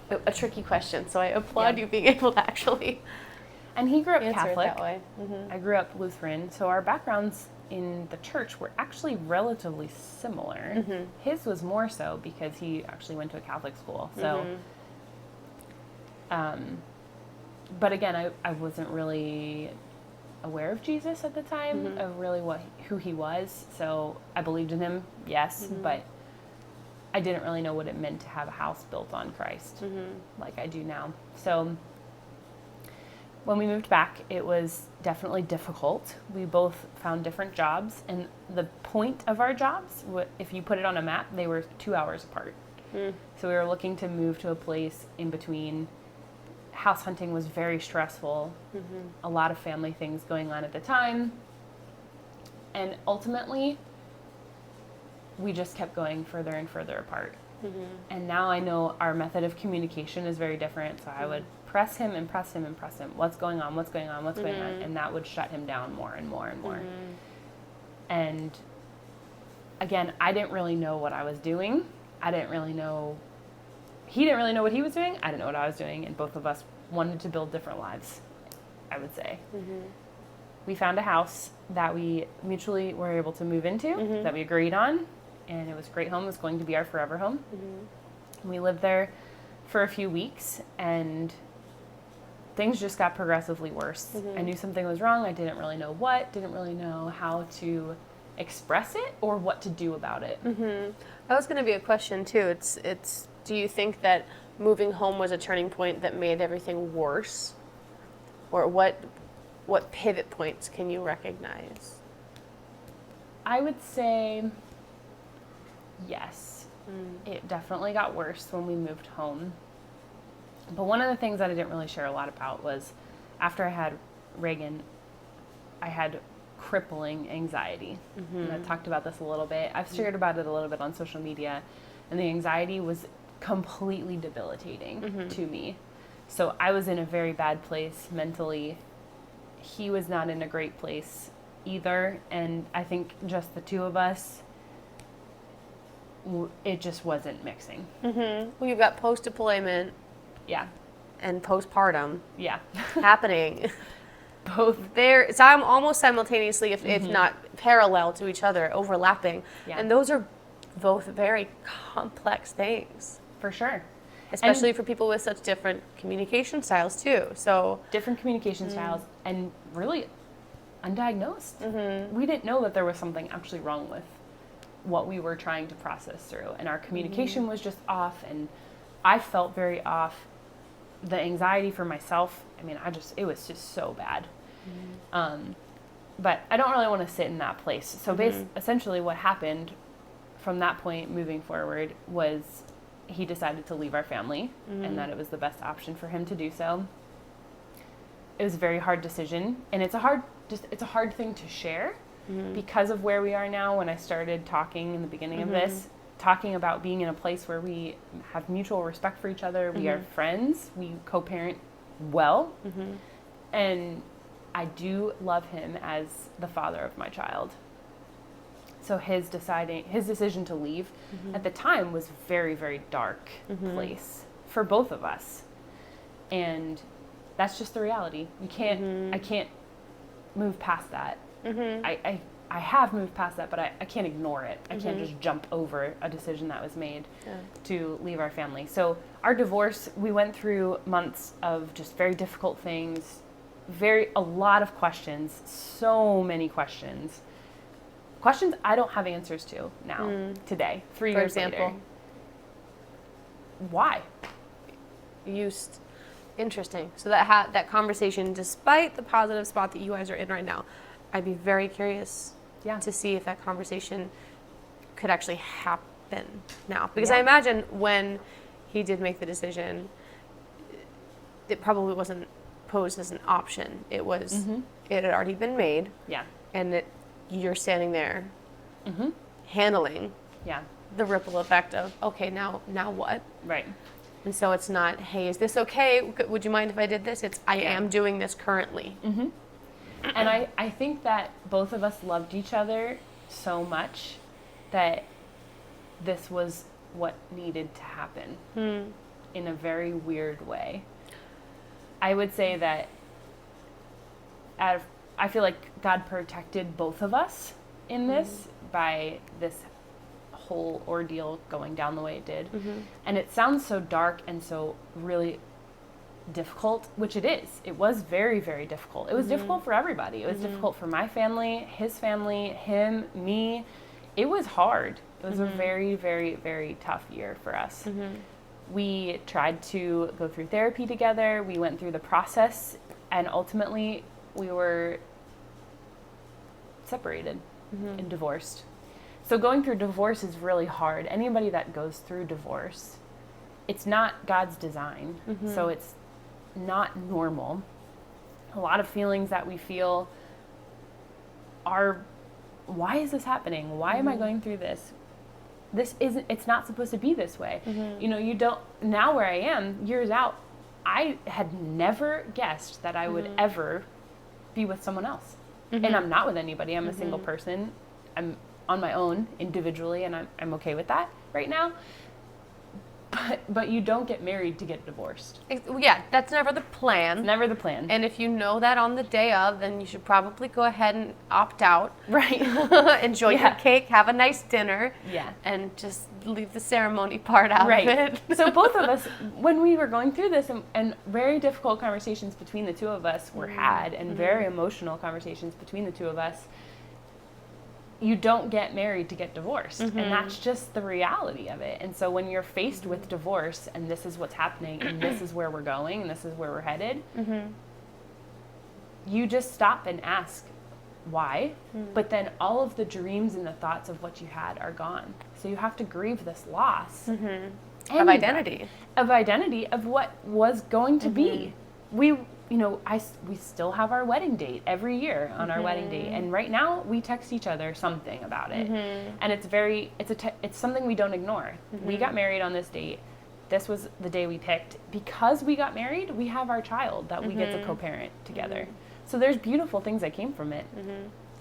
a tricky question, so I applaud you being able to actually And he grew up answer Catholic. it that way. I grew up Lutheran, so our backgrounds in the church were actually relatively similar. His was more so because he actually went to a Catholic school. So, but again, I wasn't really aware of Jesus at the time, of really who he was. So I believed in him, yes, but I didn't really know what it meant to have a house built on Christ like I do now. So when we moved back, it was definitely difficult. We both found different jobs, and the point of our jobs, if you put it on a map, they were 2 hours apart. So we were looking to move to a place in between. House hunting was very stressful, a lot of family things going on at the time, and ultimately, we just kept going further and further apart. And now I know our method of communication is very different, so I would press him and press him and press him. What's going on? What's going on? What's going on? And that would shut him down more and more and more. And again, I didn't really know what I was doing. I didn't really know. he didn't really know what he was doing. I didn't know what I was doing. And both of us wanted to build different lives, I would say. Mm-hmm. We found a house that we mutually were able to move into, Mm-hmm. that we agreed on. And it was a great home. It was going to be our forever home. Mm-hmm. We lived there for a few weeks, and things just got progressively worse. Mm-hmm. I knew something was wrong. I didn't really know what, didn't really know how to express it or what to do about it. Mm-hmm. That was going to be a question too. It's. Do you think that moving home was a turning point that made everything worse, or what pivot points can you recognize? I would say yes. It definitely got worse when we moved home. But one of the things that I didn't really share a lot about was after I had Reagan, I had crippling anxiety. Mm-hmm. And I've talked about this a little bit. I've shared about it a little bit on social media. And the anxiety was completely debilitating Mm-hmm. to me. So I was in a very bad place mentally. He was not in a great place either. And I think just the two of us, it just wasn't mixing. Mm-hmm. Well, you've got post-deployment Yeah. and postpartum Yeah. happening. Both. It's almost simultaneously, if not parallel to each other, overlapping. Yeah. And those are both very complex things, For sure. especially for people with such different communication styles too. So Different communication styles and really undiagnosed. Mm-hmm. We didn't know that there was something actually wrong with what we were trying to process through. And our communication was just off, and I felt very off. The anxiety for myself, I mean, it was just so bad. But I don't really want to sit in that place. So essentially what happened from that point moving forward was he decided to leave our family and that it was the best option for him to do so. It was a very hard decision, and it's a hard thing to share because of where we are now. When I started talking in the beginning of this, talking about being in a place where we have mutual respect for each other, we are friends, we co-parent well, and I do love him as the father of my child. So his decision to leave at the time was very, very dark place for both of us. And that's just the reality. I can't move past that. I have moved past that, but I can't ignore it. I can't just jump over a decision that was made to leave our family. So our divorce, we went through months of just very difficult things, a lot of questions, so many questions. Questions I don't have answers to now, today, 3 For years example? later. Why? Interesting. So that conversation, despite the positive spot that you guys are in right now, I'd be very curious to see if that conversation could actually happen now. Because I imagine when he did make the decision, it probably wasn't posed as an option. It was, it had already been made. Yeah. And you're standing there handling the ripple effect of, okay, now what? Right. And so it's not, hey, is this okay? Would you mind if I did this? It's, I am doing this currently. And I think that both of us loved each other so much that this was what needed to happen in a very weird way. I would say that I feel like God protected both of us in this by this whole ordeal going down the way it did. And it sounds so dark and so really difficult, which it is. It was very, very difficult. It was difficult for everybody. It was difficult for my family, his family, him, me. It was hard. It was a very, very, very tough year for us. We tried to go through therapy together. We went through the process, and ultimately we were separated and divorced. So going through divorce is really hard. Anybody that goes through divorce, it's not God's design. So it's not normal. A lot of feelings that we feel are, why is this happening? Why am I going through this? It's not supposed to be this way. Now where I am, years out, I had never guessed that I would ever be with someone else. And I'm not with anybody. I'm a single person. I'm on my own individually, and I'm okay with that right now. but you don't get married to get divorced. Yeah, that's never the plan. It's never the plan. And if you know that on the day of, then you should probably go ahead and opt out. Right. Enjoy your cake, have a nice dinner. Yeah. And just leave the ceremony part out Right. of it. So both of us, when we were going through this, and very difficult conversations between the two of us were had, and very emotional conversations between the two of us, you don't get married to get divorced. And that's just the reality of it. And so when you're faced with divorce, and this is what's happening, and this is where we're going, and this is where we're headed, you just stop and ask why. But then all of the dreams and the thoughts of what you had are gone. So you have to grieve this loss. Of identity. Of identity, of what was going to be. We still have our wedding date every year on our wedding date, and right now we text each other something about it, and it's something we don't ignore. We got married on this date. This was the day we picked. Because we got married, we have our child that we get to co-parent together. So there's beautiful things that came from it,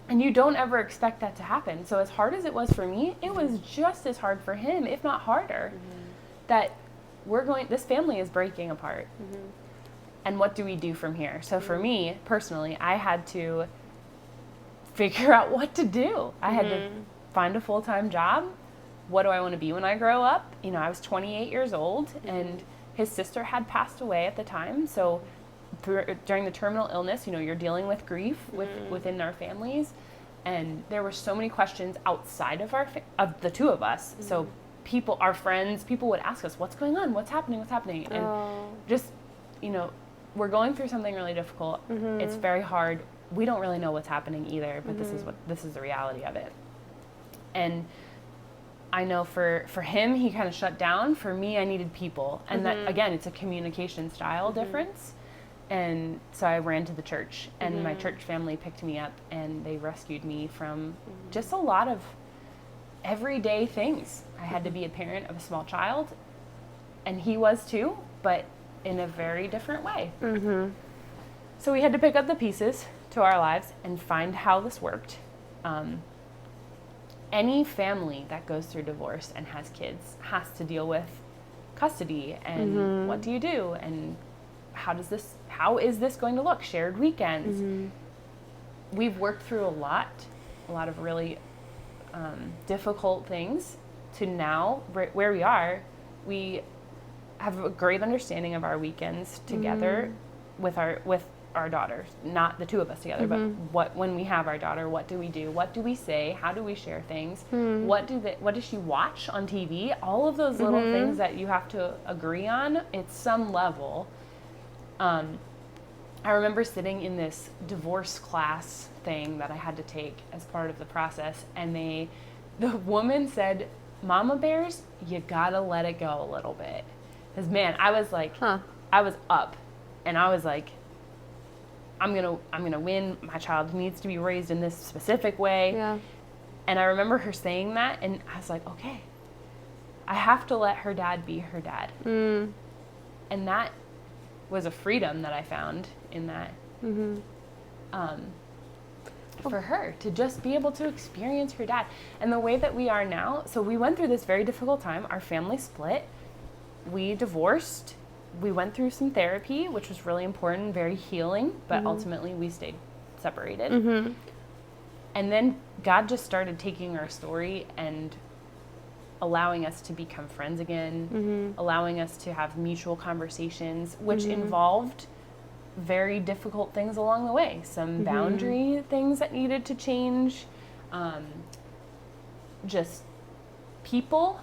and you don't ever expect that to happen. So as hard as it was for me, it was just as hard for him, if not harder. That this family is breaking apart. And what do we do from here? So for me, personally, I had to figure out what to do. I had to find a full-time job. What do I want to be when I grow up? I was 28 years old, and his sister had passed away at the time. So during the terminal illness, you're dealing with grief within our families. And there were so many questions outside of the two of us. So our friends, people would ask us, what's going on? What's happening? What's happening? And just, we're going through something really difficult. It's very hard. We don't really know what's happening either, but this is the reality of it. And I know for him, he kind of shut down. For me, I needed people. And that, again, it's a communication style difference. And so I ran to the church, and my church family picked me up, and they rescued me from just a lot of everyday things. I had to be a parent of a small child, and he was too, but in a very different way. So we had to pick up the pieces to our lives and find how this worked. Any family that goes through divorce and has kids has to deal with custody and what do you do, and how is this going to look? Shared weekends. We've worked through a lot of really difficult things to now where we are. We have a great understanding of our weekends together with our daughters, not the two of us together, but when we have our daughter, what do we do? What do we say? How do we share things? What does she watch on TV? All of those little things that you have to agree on at some level. I remember sitting in this divorce class thing that I had to take as part of the process, and the woman said, "Mama bears, you gotta let it go a little bit." Because man, I was like, I was up, and I was like, I'm gonna win. My child needs to be raised in this specific way. Yeah. And I remember her saying that, and I was like, okay, I have to let her dad be her dad. And that was a freedom that I found in that. For her to just be able to experience her dad. And the way that we are now, so we went through this very difficult time. Our family split. We divorced. We went through some therapy, which was really important, very healing, but ultimately we stayed separated. And then God just started taking our story and allowing us to become friends again, allowing us to have mutual conversations, which involved very difficult things along the way. Some boundary things that needed to change, just people.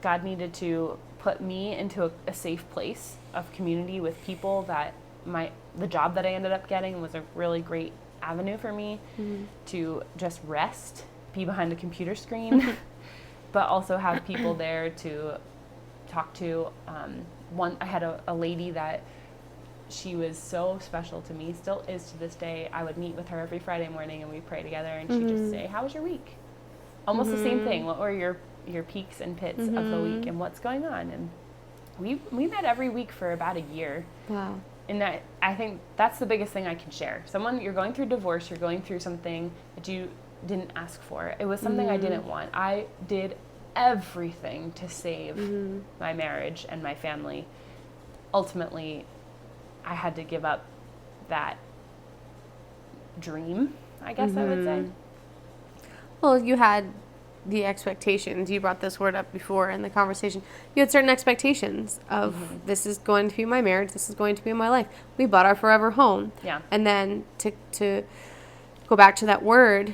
God needed to put me into a safe place of community with people that the job that I ended up getting was a really great avenue for me to just rest, be behind a computer screen, but also have people there to talk to. I had a lady that she was so special to me, still is to this day. I would meet with her every Friday morning and we'd pray together, and she'd just say, "How was your week?" Almost the same thing. What were your peaks and pits of the week, and what's going on? And we met every week for about a year. Wow. And that, I think that's the biggest thing I can share. You're going through divorce, you're going through something that you didn't ask for. It was something I didn't want. I did everything to save my marriage and my family. Ultimately, I had to give up that dream, I guess I would say. Well, you had the expectations. You brought this word up before in the conversation. You had certain expectations of this is going to be my marriage. This is going to be my life. We bought our forever home. Yeah. And then to go back to that word,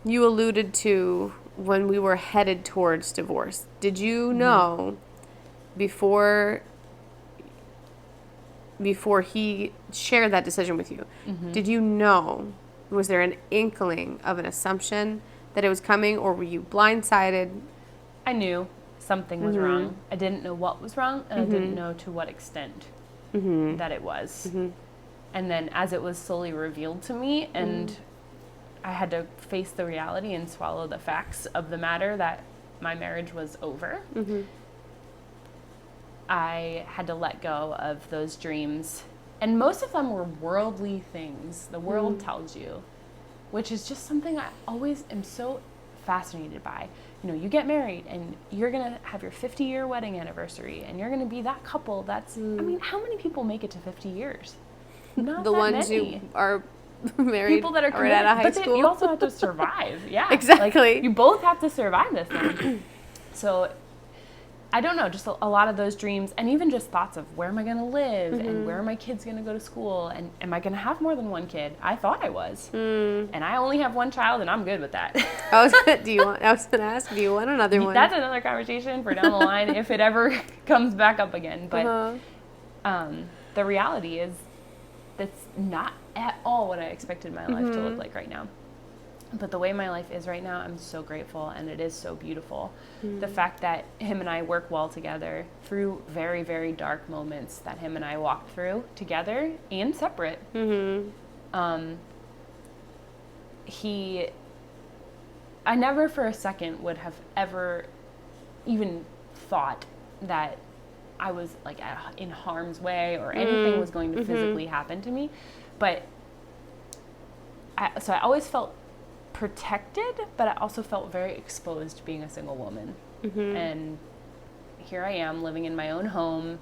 you alluded to when we were headed towards divorce. Did you know before he shared that decision with you, did you know, was there an inkling of an assumption that it was coming, or were you blindsided? I knew something was wrong. I didn't know what was wrong, and I didn't know to what extent that it was. And then as it was slowly revealed to me, and I had to face the reality and swallow the facts of the matter that my marriage was over, I had to let go of those dreams. And most of them were worldly things the world tells you, which is just something I always am so fascinated by. You know, you get married and you're going to have your 50-year wedding anniversary and you're going to be that couple that's, I mean, how many people make it to 50 years? Not the that ones many. who are married People that are right out of high school. you also have to survive. Yeah. Exactly. Like, you both have to survive this thing. So I don't know, just a lot of those dreams, and even just thoughts of where am I going to live and where are my kids going to go to school, and am I going to have more than one kid? I thought I was. And I only have one child, and I'm good with that. I was going to ask, do you want another one? That's another conversation for down the line if it ever comes back up again. But the reality is that's not at all what I expected my life to look like right now. But the way my life is right now, I'm so grateful, and it is so beautiful. The fact that him and I work well together through very, very dark moments that him and I walked through together and separate. I never for a second would have ever even thought that I was like in harm's way or anything was going to physically happen to me. But so I always felt protected, but I also felt very exposed being a single woman. And here I am living in my own home,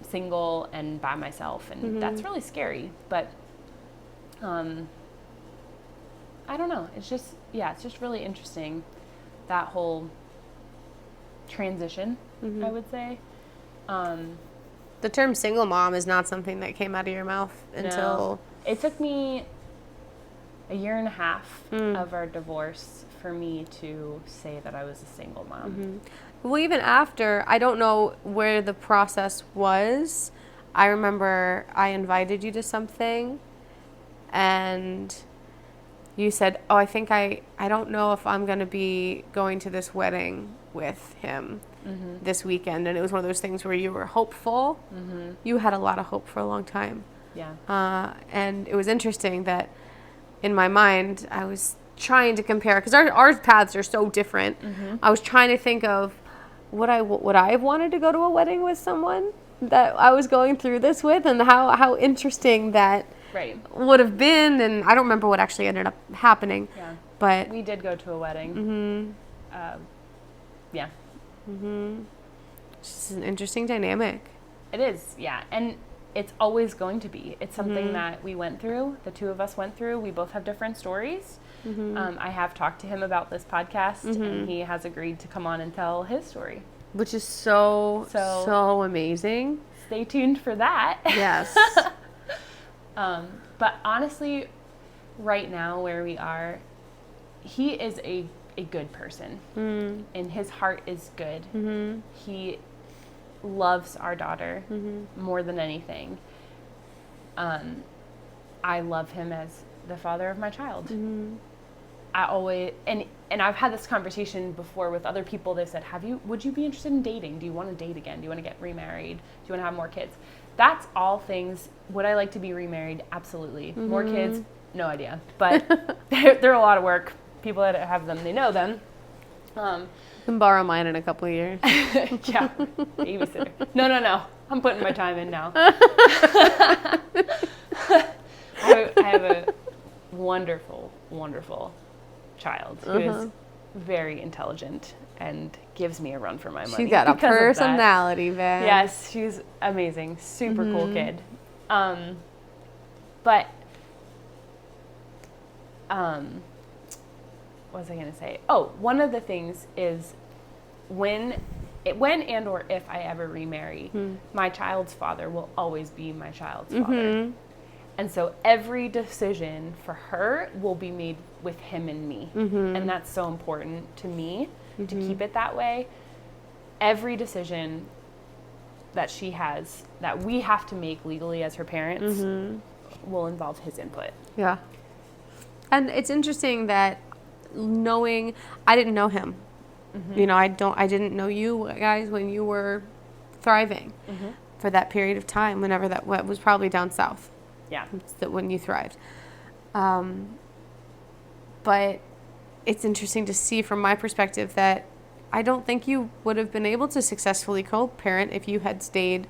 single and by myself, and that's really scary. But I don't know, it's just really interesting, that whole transition, I would say. The term single mom is not something that came out of your mouth until... It took me a year and a half of our divorce for me to say that I was a single mom. Well, even after, I don't know where the process was. I remember I invited you to something, and you said, oh, I think I don't know if I'm going to be going to this wedding with him this weekend. And it was one of those things where you were hopeful. You had a lot of hope for a long time. Yeah. And it was interesting that in my mind, I was trying to compare, because our paths are so different. I was trying to think of would I have wanted to go to a wedding with someone that I was going through this with, and how interesting that would have been. And I don't remember what actually ended up happening. Yeah. But we did go to a wedding. Yeah. It's just an interesting dynamic. It is, yeah. And it's always going to be. It's something that we went through. The two of us went through. We both have different stories. I have talked to him about this podcast, and he has agreed to come on and tell his story. Which is so amazing. Stay tuned for that. Yes. But honestly, right now where we are, he is a good person. And his heart is good. He loves our daughter more than anything. I love him as the father of my child. I always, and I've had this conversation before with other people. They said, would you be interested in dating? Do you want to date again? Do you want to get remarried? Do you want to have more kids? That's all things. Would I like to be remarried? Absolutely. More kids? No idea. But they're a lot of work. People that have them, they know them. You can borrow mine in a couple of years. Yeah, babysitter. No. I'm putting my time in now. I have a wonderful, wonderful child who is very intelligent and gives me a run for my money. She got a because of that. personality, man. Yes, she's amazing. Super cool kid. But what was I going to say? Oh, one of the things is when and or if I ever remarry, my child's father will always be my child's father. And so every decision for her will be made with him and me. And that's so important to me to keep it that way. Every decision that she has, that we have to make legally as her parents, will involve his input. Yeah. And it's interesting that knowing, I didn't know him. You know, I didn't know you guys when you were thriving for that period of time, whenever that was probably down south. Yeah. That when you thrived. But it's interesting to see from my perspective that I don't think you would have been able to successfully co-parent if you had stayed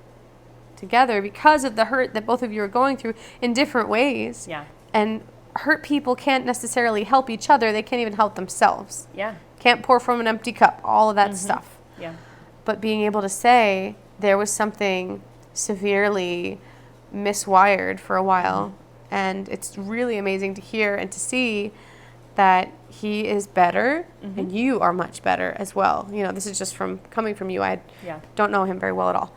together because of the hurt that both of you are going through in different ways. Yeah. And hurt people can't necessarily help each other. They can't even help themselves. Yeah. Can't pour from an empty cup, all of that stuff. Yeah. But being able to say there was something severely miswired for a while, and it's really amazing to hear and to see that he is better and you are much better as well. You know, this is just coming from you. I don't know him very well at all.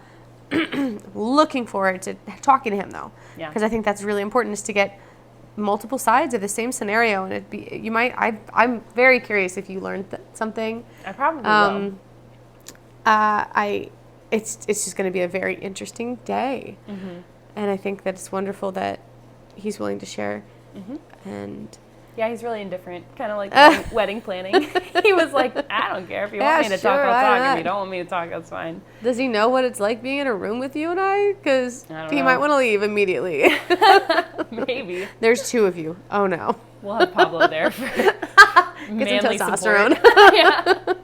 Looking forward to talking to him though, because I think that's really important, is to get multiple sides of the same scenario, and I'm very curious if you learned something. I probably will. It's just going to be a very interesting day, and I think that it's wonderful that he's willing to share. And yeah, he's really indifferent, kind of like wedding planning. He was like, I don't care if you want me to talk, I'll talk. If you don't want me to talk, that's fine. Does he know what it's like being in a room with you and I? Because he know. might want to leave immediately. Maybe. There's two of you. Oh no. We'll have Pablo there for get some manly testosterone. support. Yeah.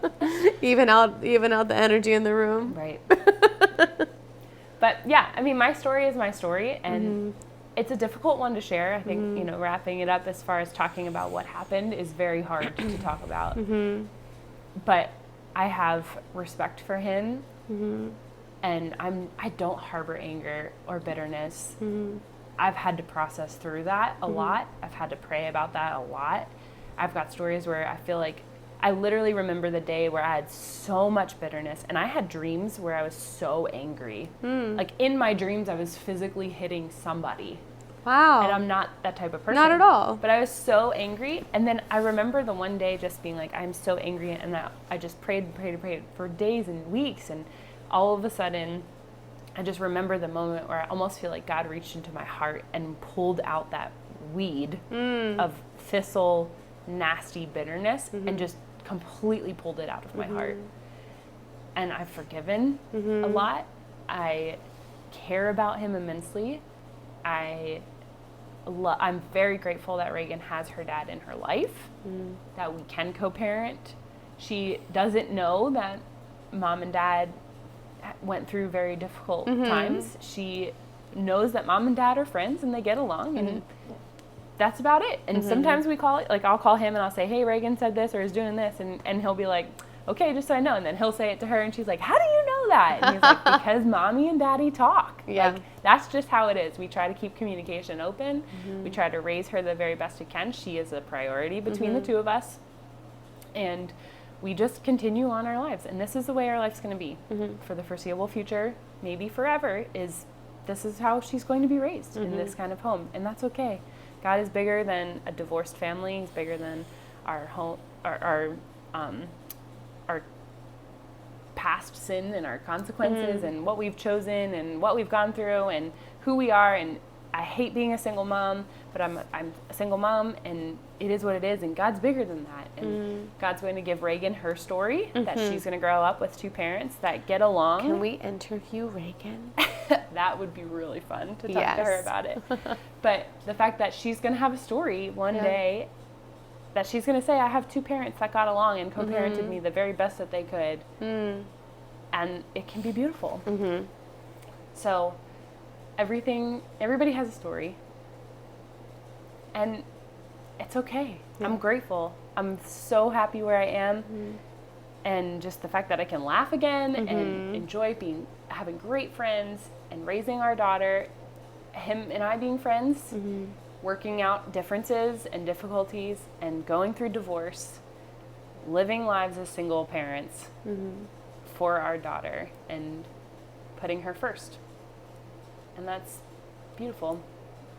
even out the energy in the room. Right. But yeah, I mean, my story is my story, and it's a difficult one to share. I think, you know, wrapping it up as far as talking about what happened is very hard to talk about. But I have respect for him, and I don't harbor anger or bitterness. I've had to process through that a lot. I've had to pray about that a lot. I've got stories where I feel like I literally remember the day where I had so much bitterness, and I had dreams where I was so angry. Like in my dreams, I was physically hitting somebody. Wow. And I'm not that type of person. Not at all. But I was so angry. And then I remember the one day just being like, I'm so angry. And I just prayed for days and weeks. And all of a sudden, I just remember the moment where I almost feel like God reached into my heart and pulled out that weed of thistle, nasty bitterness and just completely pulled it out of my heart. And I've forgiven a lot. I care about him immensely. I'm very grateful that Reagan has her dad in her life, that we can co-parent. She doesn't know that mom and dad went through very difficult times. She knows that mom and dad are friends and they get along, and that's about it. And sometimes we call it, like I'll call him and I'll say, hey, Reagan said this or is doing this, and he'll be like, okay, just so I know. And then he'll say it to her and she's like, how do you know that? And he's like, because mommy and daddy talk. Yeah. Like, that's just how it is. We try to keep communication open. We try to raise her the very best we can. She is a priority between the two of us. And we just continue on our lives. And this is the way our life's going to be for the foreseeable future, maybe forever, this is how she's going to be raised in this kind of home. And that's okay. God is bigger than a divorced family. He's bigger than our home, our past sin and our consequences and what we've chosen and what we've gone through and who we are. And I hate being a single mom, but I'm a single mom, and it is what it is, and God's bigger than that. And God's going to give Reagan her story, that she's going to grow up with two parents that get along. Can we interview Reagan? That would be really fun to talk to her about it. But the fact that she's going to have a story one day that she's going to say, I have two parents that got along and co-parented me the very best that they could. And it can be beautiful. So everybody has a story. And it's okay. Yeah. I'm grateful. I'm so happy where I am. And just the fact that I can laugh again and enjoy having great friends and raising our daughter, him and I being friends, working out differences and difficulties and going through divorce, living lives as single parents for our daughter and putting her first. And that's beautiful.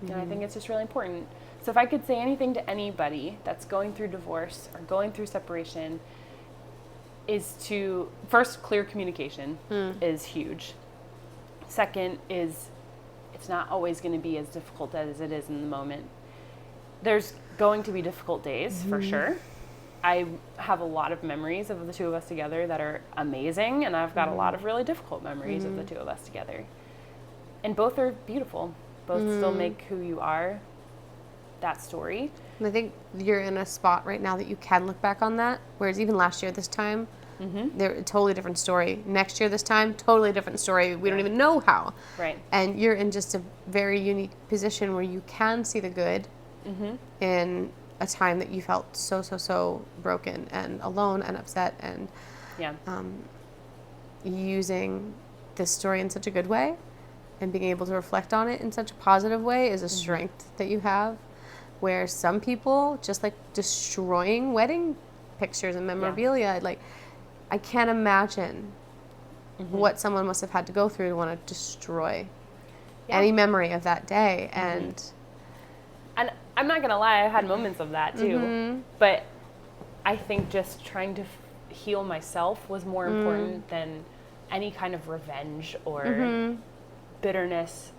And I think it's just really important. So if I could say anything to anybody that's going through divorce or going through separation, is to, first, clear communication is huge. Second is, it's not always going to be as difficult as it is in the moment. There's going to be difficult days, for sure. I have a lot of memories of the two of us together that are amazing, and I've got a lot of really difficult memories of the two of us together. And both are beautiful. Both still make who you are, that story. And I think you're in a spot right now that you can look back on that, whereas even last year this time, they're a totally different story. Next year this time, totally different story. We don't even know how. Right. And you're in just a very unique position where you can see the good in a time that you felt so broken and alone and upset, and using this story in such a good way and being able to reflect on it in such a positive way is a strength that you have. Where some people just like destroying wedding pictures and memorabilia, like I can't imagine what someone must have had to go through to want to destroy any memory of that day. And I'm not gonna lie, I had moments of that too, but I think just trying to heal myself was more important than any kind of revenge or bitterness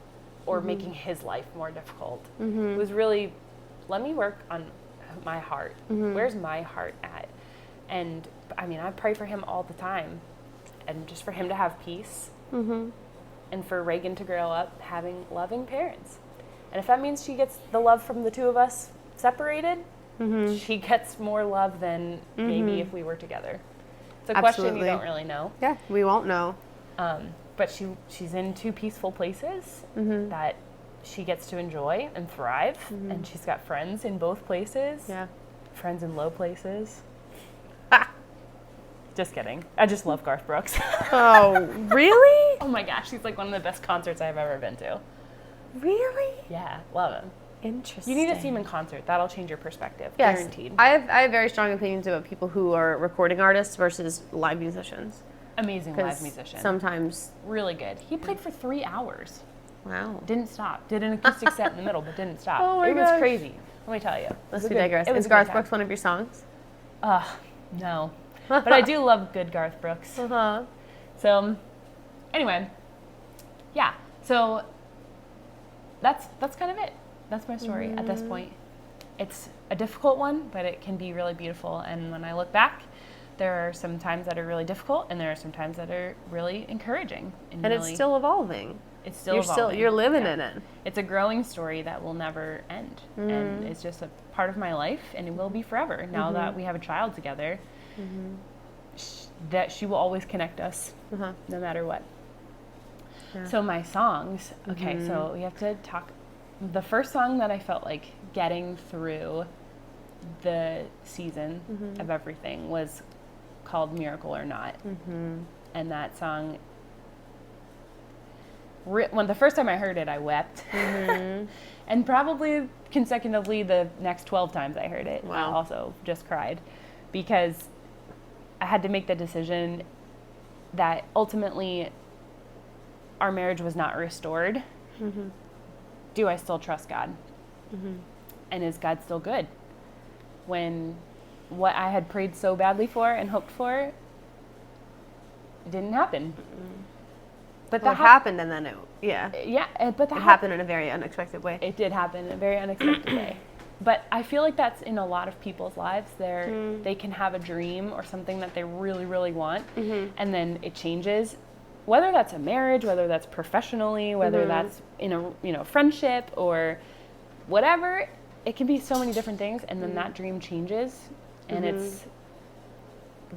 or making his life more difficult. It was really, let me work on my heart. Where's my heart at? And I mean, I pray for him all the time, and just for him to have peace, and for Reagan to grow up having loving parents. And if that means she gets the love from the two of us separated, she gets more love than maybe if we were together. It's a question you don't really know. Yeah, we won't know. But she's in two peaceful places that she gets to enjoy and thrive, and she's got friends in both places. Yeah. Friends in low places. Just kidding. I just love Garth Brooks. Oh, really? Oh my gosh, he's like one of the best concerts I've ever been to. Really? Yeah, love him. Interesting. You need to see him in concert. That'll change your perspective. Yes. Guaranteed. I have very strong opinions about people who are recording artists versus live musicians. Amazing live musician. Sometimes. Really good. He played for 3 hours. Wow. Didn't stop. Did an acoustic set in the middle, but didn't stop. Oh my It was gosh. crazy. Let me tell you. Let's digress. Is Garth Brooks one of your songs? No. But I do love good Garth Brooks. So, anyway. Yeah. So, that's kind of it. That's my story at this point. It's a difficult one, but it can be really beautiful. And when I look back, there are some times that are really difficult, and there are some times that are really encouraging. And really, it's still evolving. It's still evolving. You're living in it. It's a growing story that will never end. And it's just a part of my life, and it will be forever. Now that we have a child together, that she will always connect us, no matter what. Yeah. So my songs, okay, so we have to talk. The first song that I felt like getting through the season of everything was called Miracle or Not. And that song, when the first time I heard it, I wept. And probably consecutively the next 12 times I heard it, I also just cried. Because I had to make the decision that ultimately our marriage was not restored. Do I still trust God? And is God still good? When what I had prayed so badly for and hoped for didn't happen. But that happened, and then but that it happened in a very unexpected way. It did happen in a very unexpected way. But I feel like that's in a lot of people's lives. They can have a dream or something that they really, really want, and then it changes. Whether that's a marriage, whether that's professionally, whether that's in a friendship or whatever, it can be so many different things. And then that dream changes, and it's,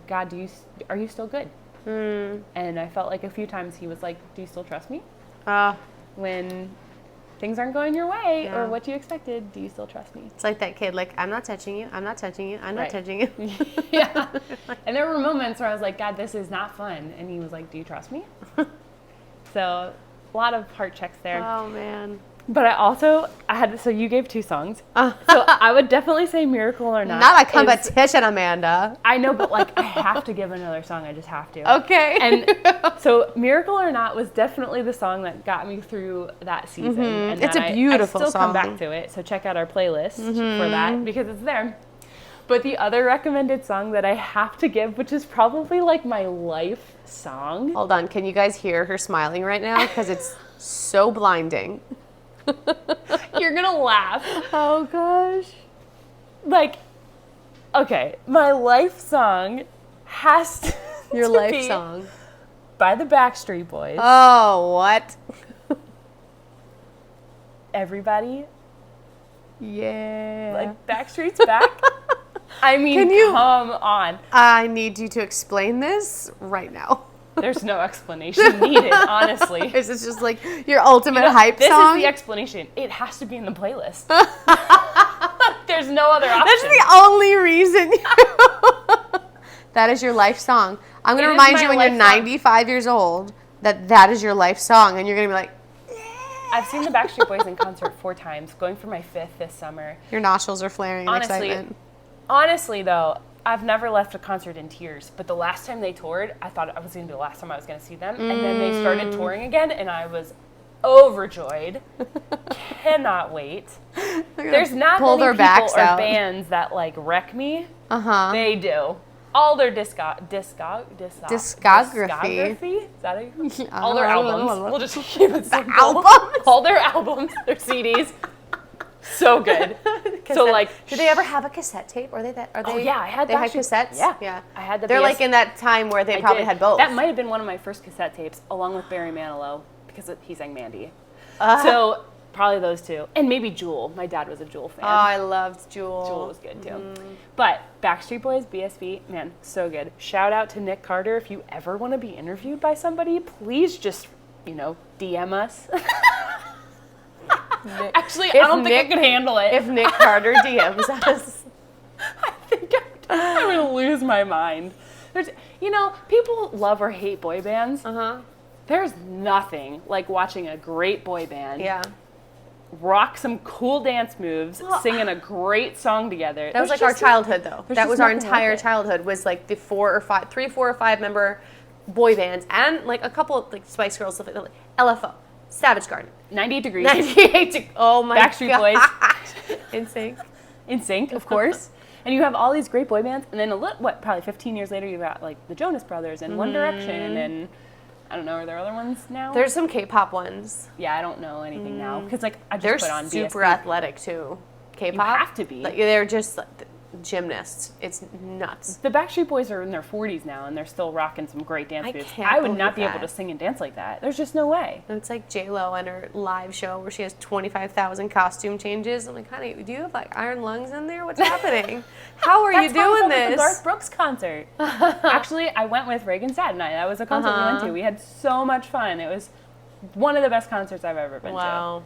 God, are you still good? And I felt like a few times he was like, do you still trust me? When things aren't going your way Yeah. or what you expected, do you still trust me? It's like that kid, like, I'm not touching you, I'm not touching you, I'm not Right. touching you. Yeah. And there were moments where I was like, God, this is not fun. And he was like, do you trust me? So a lot of heart checks there. Oh, man. But so you gave 2 songs. So I would definitely say Miracle or Not. Not a competition, Amanda. I know, but like I have to give another song. I just have to. Okay. And so Miracle or Not was definitely the song that got me through that season. And It's a beautiful I still come song. back to it. So check out our playlist for that because it's there. But the other recommended song that I have to give, which is probably like my life song. Hold on, can you guys hear her smiling right now? Because it's so blinding. You're going to laugh. Oh, gosh. Like, okay, my life song has to Your to life be song. by the Backstreet Boys. Oh, what? Everybody, Yeah. like Backstreet's back. I mean, Can you- come on. I need you to explain this right now. There's no explanation needed, honestly. Is this just like your ultimate You know, hype this song? is the explanation. It has to be in the playlist. There's no other option. That's the only reason. That is your life song. I'm going to It is remind my you when you're life song. 95 years old that is your life song. And you're going to be like, I've seen the Backstreet Boys in concert 4 times, going for my 5th this summer. your nostrils are flaring in excitement. Honestly, though, I've never left a concert in tears. But the last time they toured, I thought it was going to be the last time I was going to see them. And then they started touring again, and I was overjoyed. Cannot wait. There's not pull many their people backs or out. bands that, like, wreck me. Uh-huh. They do. All their Discography. discography? Is that it? All their albums. We'll just keep it simple. albums? All their albums, their CDs. So good. So like, did they ever have a cassette tape? Are they that? Are they? oh yeah, I had They had Backstreet- cassettes. Yeah, yeah. I had the. They're BS like in that time where they I probably did. had both. That might have been one of my first cassette tapes, along with Barry Manilow, because he sang Mandy. So probably those 2, and maybe Jewel. My dad was a Jewel fan. Oh, I loved Jewel. Jewel was good too. But Backstreet Boys, BSB, man, so good. Shout out to Nick Carter. If you ever want to be interviewed by somebody, please just, DM us. Actually, I don't think I can handle it. If Nick Carter DMs us. I think I'm going to lose my mind. There's, people love or hate boy bands. Uh-huh. There's nothing like watching a great boy band Yeah. rock some cool dance moves, singing a great song together. That was like our childhood, though. That just was our nothing entire like it. childhood. Was like the 4 or 5 member boy bands, and like a couple of like Spice Girls, stuff like that. Like LFO, Savage Garden, 98 Degrees, 98. Oh my Backstreet God. Boys, NSYNC. NSYNC, of course. And you have all these great boy bands, and then probably 15 years later, you've got like the Jonas Brothers and One Direction, and I don't know, are there other ones now? There's some K-pop ones. Yeah, I don't know anything now because like I just They're put on super BSB. athletic too. K-pop. You have to be. Like, they're just like, gymnasts. It's nuts. The Backstreet Boys are in their 40s now, and they're still rocking some great dance I moves. can't I would not be believe able to that. sing and dance like that. There's just no way. And it's like J-Lo and her live show where she has 25,000 costume changes. I'm like, honey, do you have like iron lungs in there? What's happening? How are you That's how I doing felt at the this? Garth Brooks concert. Actually, I went with Reagan Sad and I. That was a concert we went to. We had so much fun. It was one of the best concerts I've ever been to. Wow.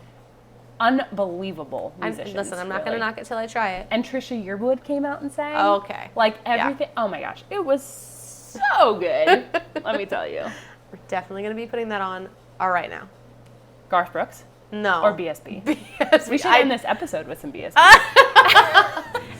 Unbelievable musicians. Listen, I'm not going to really. knock it till I try it. And Trisha Yearwood came out and sang. Okay. Like everything. Oh my gosh. It was so good. Let me tell you. We're definitely going to be putting that on right now. Garth Brooks No. or BSB. BSB. We should end this episode with some BSB.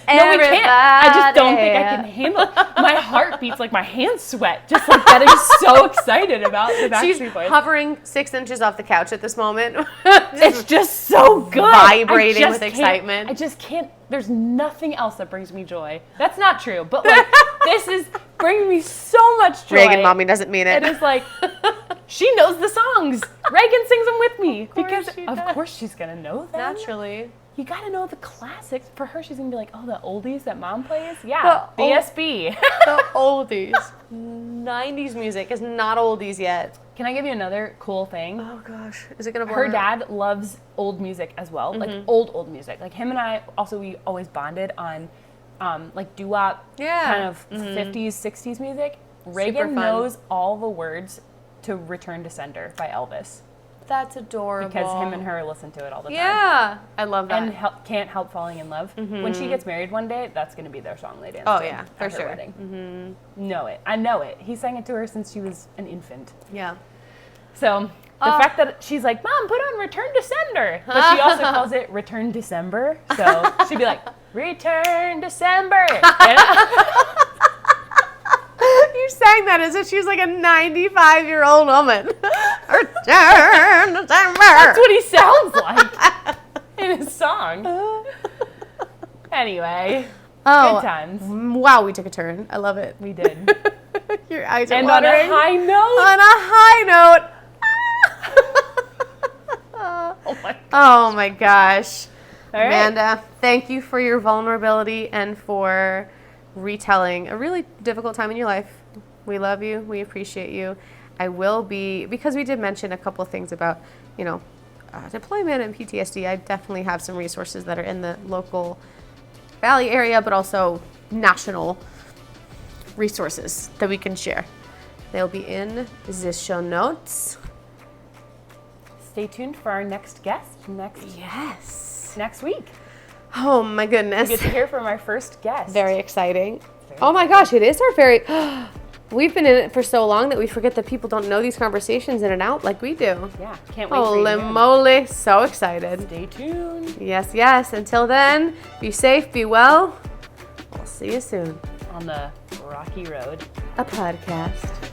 No, we can't. I just don't think I can handle it. My heart beats like my hands sweat. Just like getting so excited about the She's Backstreet Boys. hovering 6 inches off the couch at this moment. It's just so good. Vibrating I just with can't- excitement. I just can't. There's nothing else that brings me joy. That's not true. But like, this is bringing me so much joy. Reagan, mommy doesn't mean it. It is like, she knows the songs. Reagan sings them with me. course Because she of does. course she's going to know them. Naturally. You got to know the classics. For her, she's going to be like, oh, the oldies that mom plays? Yeah, The BSB. The oldies. 90s music is not oldies yet. Can I give you another cool thing? Oh gosh, is it gonna bore Her her? dad loves old music as well, like old music. Like him and I, also we always bonded on like doo-wop, Yeah. kind of 50s, 60s music. Reagan fun. knows all the words to Return to Sender by Elvis. that's adorable. Because him and her listen to it all the time. Yeah, I love that. And can't help falling in love. When she gets married one day, that's going to be their song they dance to. Oh yeah, for at her sure. wedding. Know it. I know it. He sang it to her since she was an infant. Yeah. So the fact that she's like, Mom, put on Return to Sender. But she also calls it Return December. So she'd be like, Return December. You sang that as if she was like a 95-year-old woman. Return December. That's what he sounds like in his song. Anyway, good times. Wow, we took a turn. I love it. We did. Your eyes are And watering. on a high note. On a high note. Oh my gosh. All right. Amanda, thank you for your vulnerability and for retelling a really difficult time in your life. We love you. We appreciate you. I will be, because we did mention a couple of things about, deployment and PTSD, I definitely have some resources that are in the local Valley area, but also national resources that we can share. They'll be in the show notes. Stay tuned for our next guest Yes. next week. Oh my goodness. We get to hear from our first guest. Very exciting. Oh my gosh, it is our very... We've been in it for so long that we forget that people don't know these conversations in and out like we do. Yeah, can't wait for you Holy to hear. moly, so excited. Stay tuned. Yes, yes. Until then, be safe, be well. We'll see you soon. On the rocky road. A podcast.